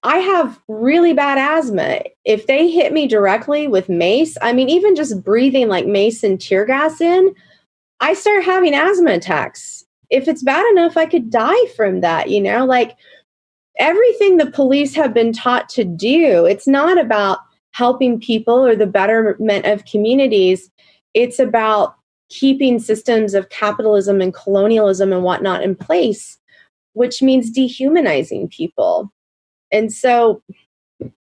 I have really bad asthma. If they hit me directly with mace, even just breathing like mace and tear gas in, I start having asthma attacks. If it's bad enough, I could die from that, like everything the police have been taught to do. It's not about helping people or the betterment of communities. It's about keeping systems of capitalism and colonialism and whatnot in place, which means dehumanizing people. And so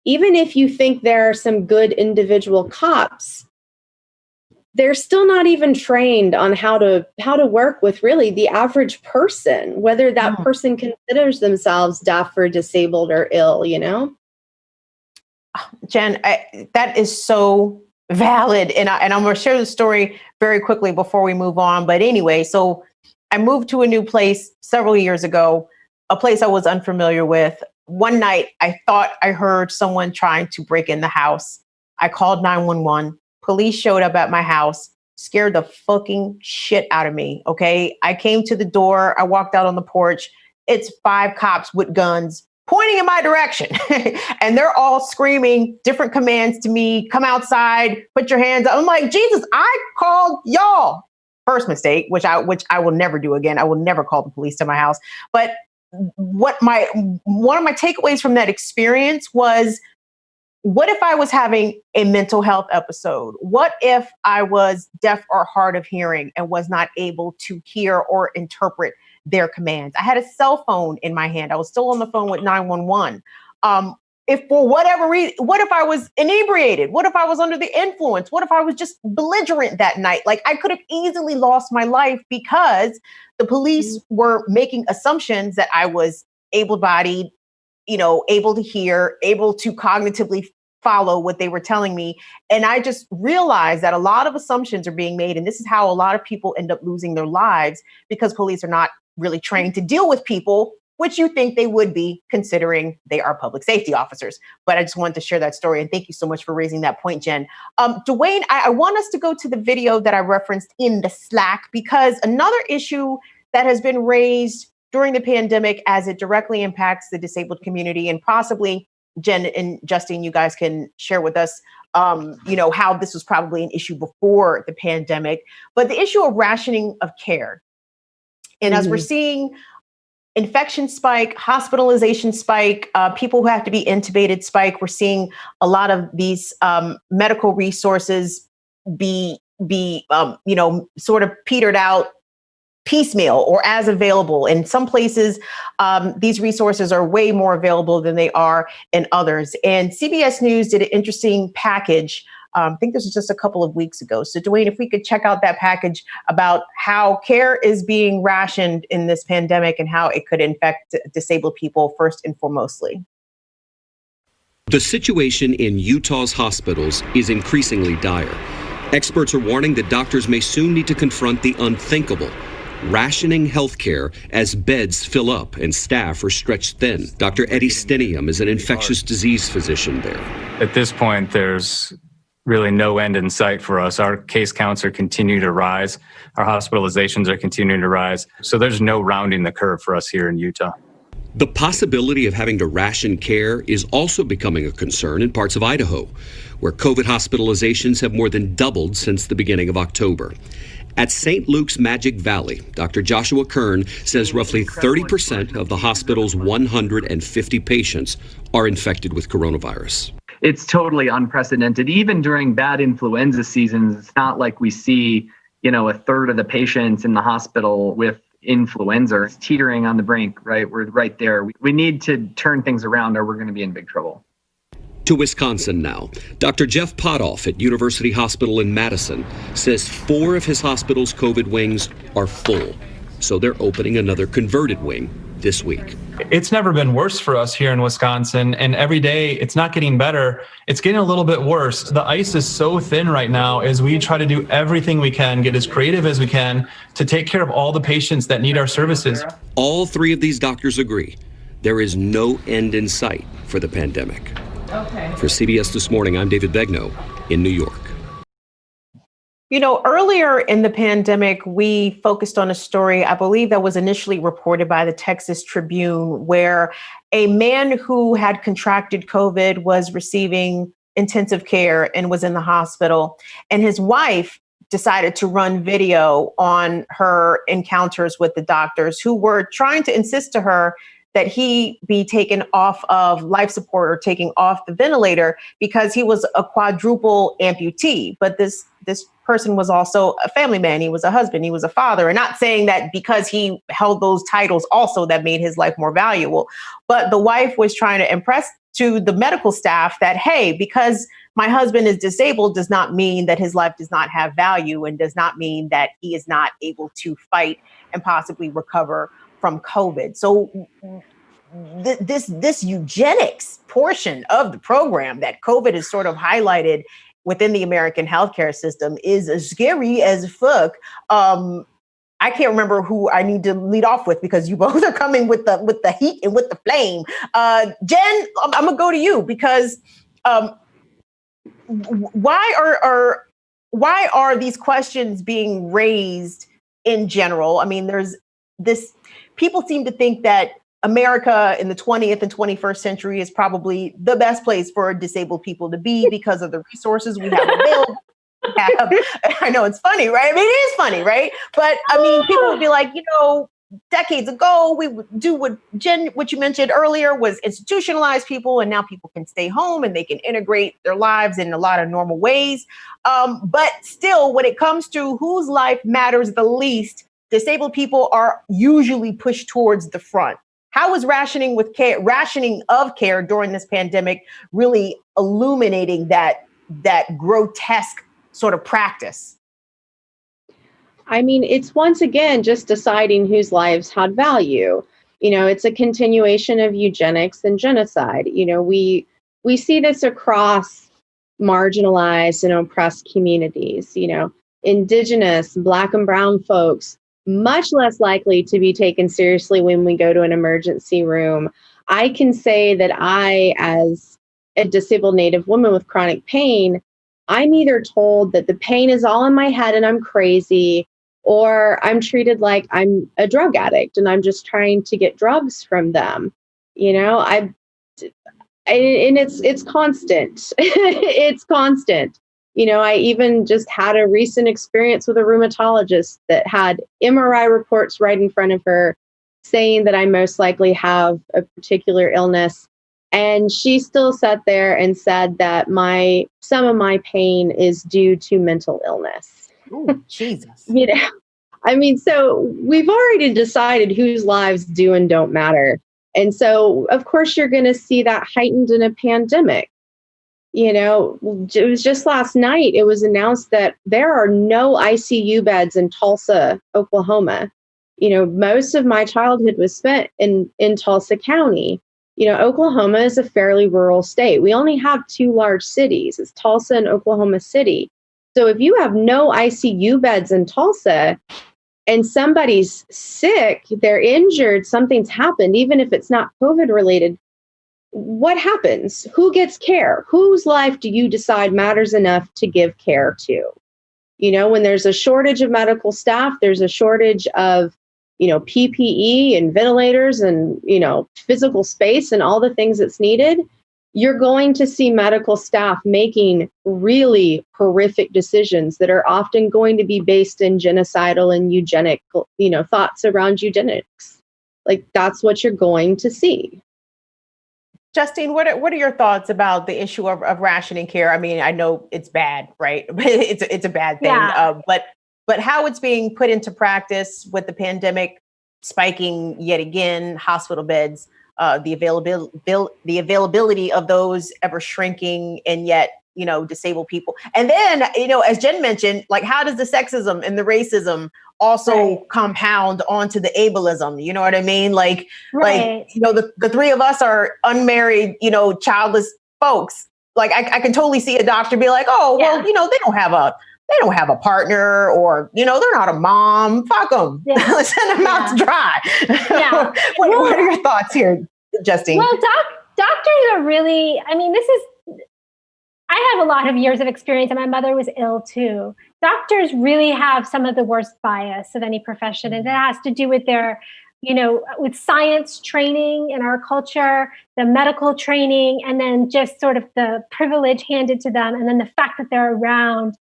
even if you think there are some good individual cops, they're still not even trained on how to work with really the average person, whether that person considers themselves deaf or disabled or ill, Jen, that is so valid. And I'm going to share the story very quickly before we move on. But anyway, so I moved to a new place several years ago, a place I was unfamiliar with. One night, I thought I heard someone trying to break in the house. I called 911. Police showed up at my house, scared the fucking shit out of me. Okay. I came to the door. I walked out on the porch. It's 5 cops with guns pointing in my direction. And they're all screaming different commands to me. Come outside, put your hands up. I'm like, Jesus, I called y'all. First mistake, which I will never do again. I will never call the police to my house. But one of my takeaways from that experience was, what if I was having a mental health episode? What if I was deaf or hard of hearing and was not able to hear or interpret their commands? I had a cell phone in my hand. I was still on the phone with 911. If for whatever reason, what if I was inebriated? What if I was under the influence? What if I was just belligerent that night? Like, I could have easily lost my life because the police were making assumptions that I was able-bodied, able to hear, able to cognitively follow what they were telling me. And I just realized that a lot of assumptions are being made. And this is how a lot of people end up losing their lives, because police are not really trained to deal with people, which you think they would be, considering they are public safety officers. But I just wanted to share that story. And thank you so much for raising that point, Jen. Dwayne, I want us to go to the video that I referenced in the Slack, because another issue that has been raised during the pandemic as it directly impacts the disabled community, and possibly Jen and Justine, you guys can share with us, how this was probably an issue before the pandemic, but the issue of rationing of care. And as we're seeing infection spike, hospitalization spike, people who have to be intubated spike, we're seeing a lot of these medical resources be sort of petered out piecemeal or as available. In some places, these resources are way more available than they are in others. And CBS News did an interesting package. I think this was just a couple of weeks ago. So Dwayne, if we could check out that package about how care is being rationed in this pandemic and how it could infect disabled people first and foremostly. The situation in Utah's hospitals is increasingly dire. Experts are warning that doctors may soon need to confront the unthinkable: rationing healthcare as beds fill up and staff are stretched thin. Dr. Eddie Stenium is an infectious disease physician there. At this point, there's really no end in sight for us. Our case counts are continuing to rise. Our hospitalizations are continuing to rise. So there's no rounding the curve for us here in Utah. The possibility of having to ration care is also becoming a concern in parts of Idaho, where COVID hospitalizations have more than doubled since the beginning of October. At St. Luke's Magic Valley, Dr. Joshua Kern says roughly 30% of the hospital's 150 patients are infected with coronavirus. It's totally unprecedented. Even during bad influenza seasons, it's not like we see, a third of the patients in the hospital with influenza. It's teetering on the brink, right? We're right there. We need to turn things around or we're going to be in big trouble. To Wisconsin now. Dr. Jeff Potoff at University Hospital in Madison says 4 of his hospital's COVID wings are full. So they're opening another converted wing this week. It's never been worse for us here in Wisconsin, and every day it's not getting better. It's getting a little bit worse. The ice is so thin right now as we try to do everything we can, get as creative as we can to take care of all the patients that need our services. All 3 of these doctors agree there is no end in sight for the pandemic. Okay. For CBS This Morning, I'm David Begnaud in New York. Earlier in the pandemic, we focused on a story, I believe, that was initially reported by the Texas Tribune, where a man who had contracted COVID was receiving intensive care and was in the hospital. And his wife decided to run video on her encounters with the doctors, who were trying to insist to her that he be taken off of life support or taking off the ventilator because he was a quadruple amputee. But this person was also a family man. He was a husband. He was a father. And not saying that because he held those titles also that made his life more valuable. But the wife was trying to impress to the medical staff that, hey, because my husband is disabled does not mean that his life does not have value and does not mean that he is not able to fight and possibly recover from COVID. So this eugenics portion of the program that COVID has sort of highlighted within the American healthcare system is as scary as fuck. I can't remember who I need to lead off with because you both are coming with the heat and with the flame. Jen, I'm gonna go to you because why are these questions being raised in general? I mean, there's this. People seem to think that America in the 20th and 21st century is probably the best place for disabled people to be because of the resources we have available. I know it's funny, right? I mean, it is funny, right? But I mean, people would be like, decades ago, we would do what you mentioned earlier was institutionalize people, and now people can stay home and they can integrate their lives in a lot of normal ways. But still, when it comes to whose life matters the least, disabled people are usually pushed towards the front. How is rationing of care during this pandemic really illuminating that grotesque sort of practice? I mean, it's once again just deciding whose lives had value. It's a continuation of eugenics and genocide. We we see this across marginalized and oppressed communities, Indigenous, Black and brown folks, much less likely to be taken seriously when we go to an emergency room. I can say that I, as a disabled Native woman with chronic pain, I'm either told that the pain is all in my head and I'm crazy, or I'm treated like I'm a drug addict and I'm just trying to get drugs from them. And it's constant. It's constant. I even just had a recent experience with a rheumatologist that had MRI reports right in front of her saying that I most likely have a particular illness. And she still sat there and said that some of my pain is due to mental illness. Ooh, Jesus. So we've already decided whose lives do and don't matter. And so, of course, you're going to see that heightened in a pandemic. It was just last night, it was announced that there are no ICU beds in Tulsa, Oklahoma. Most of my childhood was spent in Tulsa County. Oklahoma is a fairly rural state. We only have 2 large cities. It's Tulsa and Oklahoma City. So if you have no ICU beds in Tulsa and somebody's sick, they're injured, something's happened, even if it's not COVID related, what happens? Who gets care? Whose life do you decide matters enough to give care to? When there's a shortage of medical staff, there's a shortage of, PPE and ventilators and, physical space and all the things that's needed, you're going to see medical staff making really horrific decisions that are often going to be based in genocidal and eugenic, thoughts around eugenics. Like, that's what you're going to see. Justine, what are your thoughts about the issue of rationing care? I mean, I know it's bad, right? it's a bad thing, Yeah. But how it's being put into practice with the pandemic spiking yet again, hospital beds, the availability of those ever shrinking, and yet, disabled people. And then, as Jen mentioned, like, how does the sexism and the racism also compound onto the ableism? You know what I mean? Like, the 3 of us are unmarried, childless folks. Like, I can totally see a doctor be like, oh, well, they don't have a partner, or, they're not a mom. Fuck them. Yeah. Let's send them out to dry. Yeah. What are your thoughts here, Justine? Well, doctors are really, I have a lot of years of experience, and my mother was ill too. Doctors really have some of the worst bias of any profession, and that has to do with their, with science training in our culture, the medical training, and then just sort of the privilege handed to them, and then the fact that they're around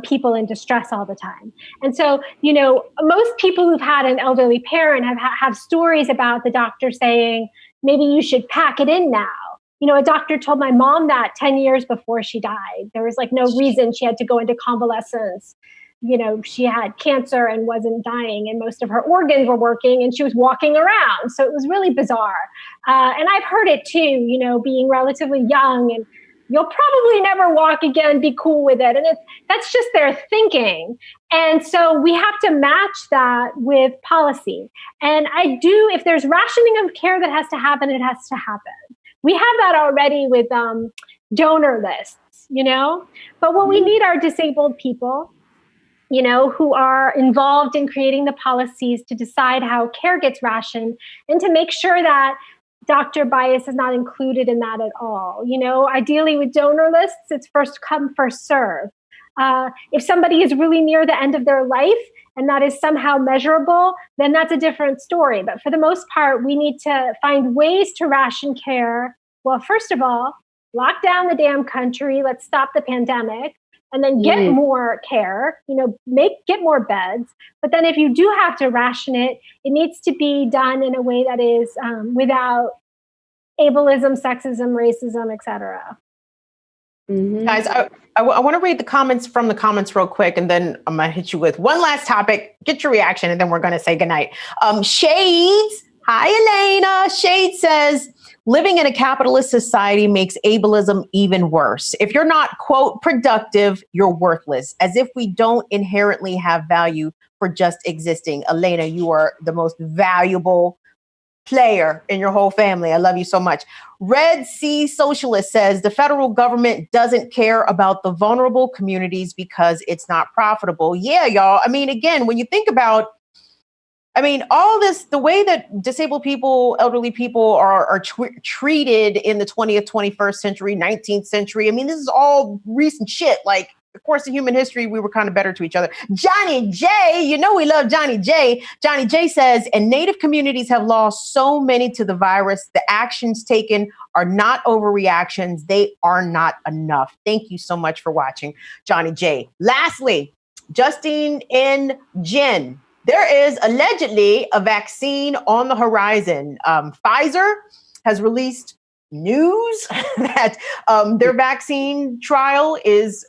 people in distress all the time. And so, most people who've had an elderly parent have stories about the doctor saying, maybe you should pack it in now. A doctor told my mom that 10 years before she died. There was no reason she had to go into convalescence. She had cancer and wasn't dying, and most of her organs were working, and she was walking around. So it was really bizarre. And I've heard it too, being relatively young, and you'll probably never walk again, be cool with it. And that's just their thinking. And so we have to match that with policy. And if there's rationing of care that has to happen, it has to happen. We have that already with donor lists, but what we need are disabled people, who are involved in creating the policies to decide how care gets rationed, and to make sure that doctor bias is not included in that at all. Ideally with donor lists, it's first come, first serve. If somebody is really near the end of their life and that is somehow measurable, then that's a different story. But for the most part, we need to find ways to ration care. Well, first of all, lock down the damn country. Let's stop the pandemic. And then get more care, get more beds. But then if you do have to ration it, it needs to be done in a way that is without ableism, sexism, racism, etc. Guys, I want to read the comments real quick, and then I'm going to hit you with one last topic, get your reaction, and then we're going to say goodnight. Shades, hi, Elena. Shade says, living in a capitalist society makes ableism even worse. If you're not, quote, productive, you're worthless, as if we don't inherently have value for just existing. Elena, you are the most valuable player in your whole family. I love you so much. Red Sea Socialist says the federal government doesn't care about the vulnerable communities because it's not profitable. Yeah, y'all. I mean, again, when you think about, all this, the way that disabled people, elderly people are treated in the 20th, 21st century, 19th century. I mean, this is all recent shit. Like, of course, in human history, we were kind of better to each other. Johnny J, we love Johnny J. Johnny J says, and Native communities have lost so many to the virus. The actions taken are not overreactions. They are not enough. Thank you so much for watching, Johnny J. Lastly, Justine and Jen. There is allegedly a vaccine on the horizon. Pfizer has released news that their vaccine trial is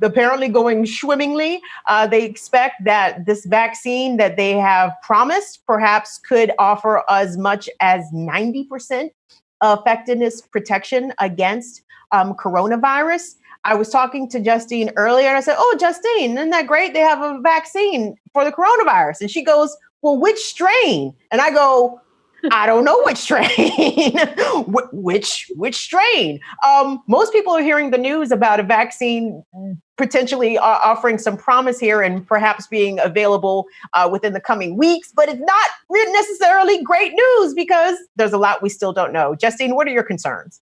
apparently going swimmingly. They expect that this vaccine that they have promised perhaps could offer as much as 90% effectiveness protection against coronavirus. I was talking to Justine earlier and I said, "Oh, Justine, isn't that great? They have a vaccine for the coronavirus." And she goes, "Well, which strain?" And I go, "I don't know which strain." which strain? Most people are hearing the news about a vaccine potentially offering some promise here and perhaps being available within the coming weeks, but it's not necessarily great news because there's a lot we still don't know. Justine, what are your concerns?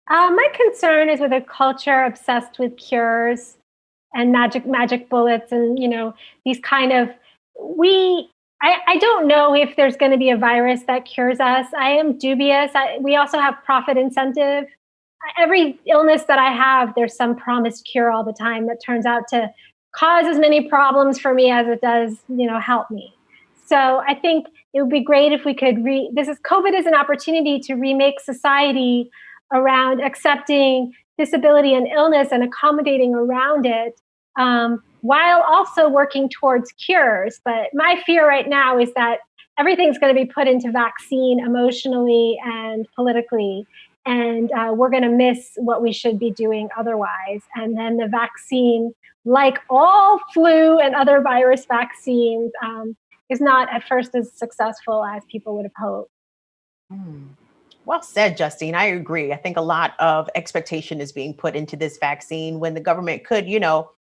My concern is with a culture obsessed with cures and magic bullets, and these kind of I don't know if there's going to be a virus that cures us. I am dubious. We also have profit incentive. Every illness that I have, there's some promised cure all the time that turns out to cause as many problems for me as it does, help me. So I think it would be great if we could COVID is an opportunity to remake society around accepting disability and illness and accommodating around it, while also working towards cures. But my fear right now is that everything's going to be put into vaccine emotionally and politically, and we're going to miss what we should be doing otherwise. And then the vaccine, like all flu and other virus vaccines, is not at first as successful as people would have hoped. Well said, Justine. I agree. I think a lot of expectation is being put into this vaccine when the government could,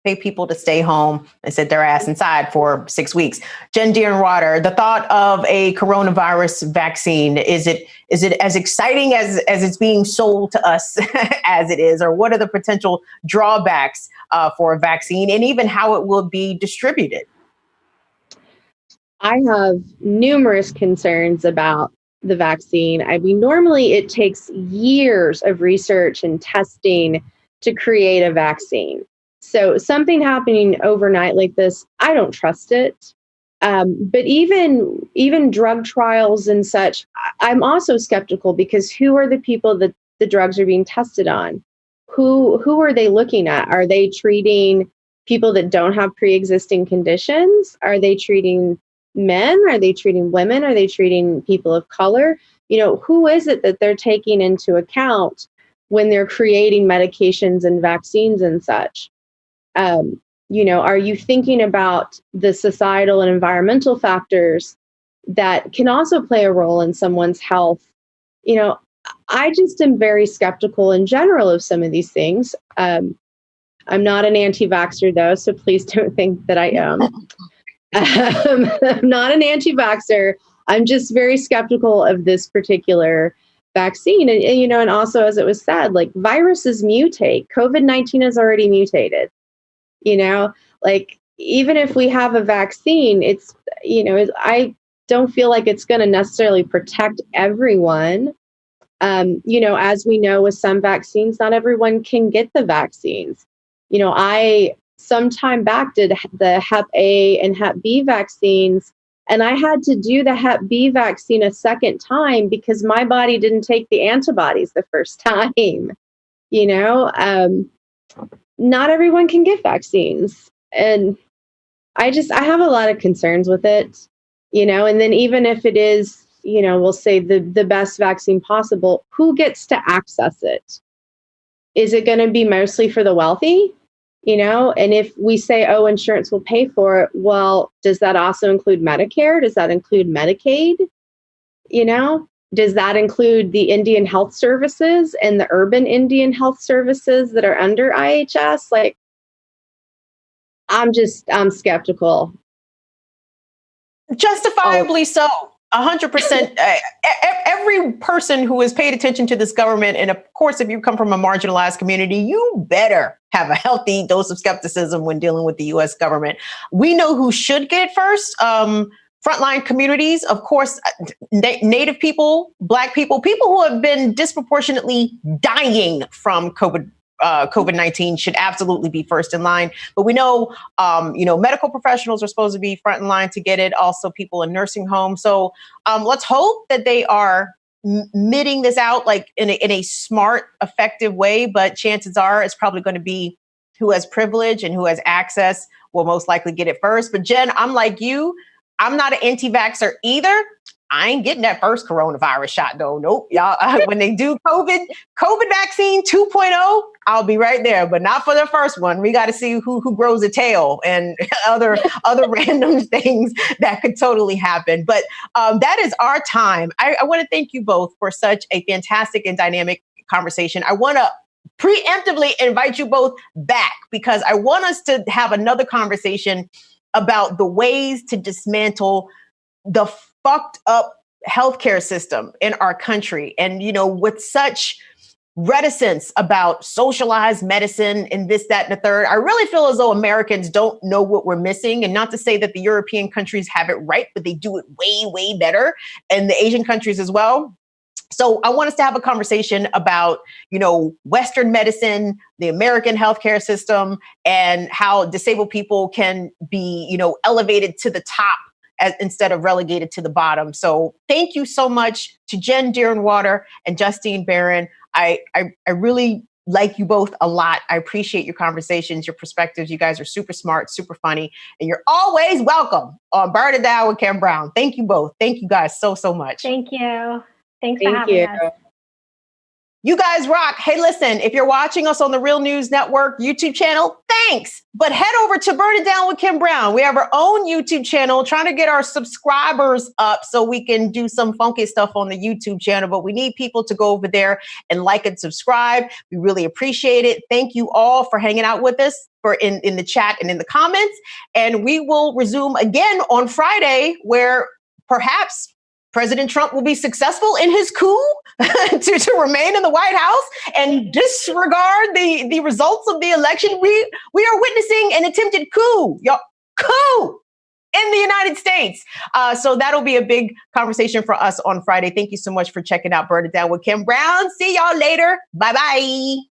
pay people to stay home and sit their ass inside for 6 weeks. Jen Deerinwater, the thought of a coronavirus vaccine, is it as exciting as it's being sold to us as it is? Or what are the potential drawbacks for a vaccine and even how it will be distributed? I have numerous concerns about the vaccine. Normally it takes years of research and testing to create a vaccine. So something happening overnight like this, I don't trust it. But even drug trials and such, I'm also skeptical because who are the people that the drugs are being tested on? Who are they looking at? Are they treating people that don't have pre-existing conditions? Are they treating men? Are they treating women? Are they treating people of color? Who is it that they're taking into account when they're creating medications and vaccines and such? Are you thinking about the societal and environmental factors that can also play a role in someone's health? I just am very skeptical in general of some of these things. I'm not an anti-vaxxer though, so please don't think that I am. I'm not an anti-vaxxer. I'm just very skeptical of this particular vaccine. And also, as it was said, like viruses mutate. COVID-19 has already mutated. Even if we have a vaccine, it's, I don't feel like it's going to necessarily protect everyone. As we know with some vaccines, not everyone can get the vaccines. I some time back did the Hep A and Hep B vaccines, and I had to do the Hep B vaccine a second time because my body didn't take the antibodies the first time. Not everyone can get vaccines, and I have a lot of concerns with it. And then even if it is, we'll say the best vaccine possible, who gets to access it? Is it going to be mostly for the wealthy? And if we say, oh, insurance will pay for it, well, does that also include Medicare? Does that include Medicaid? you know? Does that include the Indian Health Services and the urban Indian Health Services that are under IHS? Like, I'm skeptical. Justifiably so. 100%. Every person who has paid attention to this government, and of course, if you come from a marginalized community, you better have a healthy dose of skepticism when dealing with the U.S. government. We know who should get it first. Frontline communities, of course, Native people, Black people, people who have been disproportionately dying from COVID-19 should absolutely be first in line. But we know, medical professionals are supposed to be front in line to get it. Also, people in nursing homes. So let's hope that they are mitting this out like in a smart, effective way. But chances are it's probably going to be who has privilege and who has access will most likely get it first. But Jen, I'm like you. I'm not an anti-vaxxer either. I ain't getting that first coronavirus shot though. Nope. Y'all, when they do COVID vaccine 2.0, I'll be right there, but not for the first one. We got to see who grows a tail and other random things that could totally happen. But that is our time. I want to thank you both for such a fantastic and dynamic conversation. I want to preemptively invite you both back because I want us to have another conversation about the ways to dismantle the fucked up healthcare system in our country. And, with such reticence about socialized medicine and this, that, and the third, I really feel as though Americans don't know what we're missing. And not to say that the European countries have it right, but they do it way, way better. And the Asian countries as well. So I want us to have a conversation about, Western medicine, the American healthcare system, and how disabled people can be, elevated to the top instead of relegated to the bottom. So thank you so much to Jen Deerinwater and Justine Barron. I really like you both a lot. I appreciate your conversations, your perspectives. You guys are super smart, super funny, and you're always welcome on Burn It Down with Kim Brown. Thank you both. Thank you guys so much. Thank you. Thanks for having us. You guys rock. Hey, listen, if you're watching us on the Real News Network YouTube channel, thanks. But head over to Burn It Down with Kim Brown. We have our own YouTube channel, trying to get our subscribers up so we can do some funky stuff on the YouTube channel. But we need people to go over there and like and subscribe. We really appreciate it. Thank you all for hanging out with us in the chat and in the comments. And we will resume again on Friday, where perhaps President Trump will be successful in his coup to remain in the White House and disregard the results of the election. We are witnessing an attempted coup, coup in the United States. So that'll be a big conversation for us on Friday. Thank you so much for checking out Burn It Down with Kim Brown. See y'all later. Bye-bye.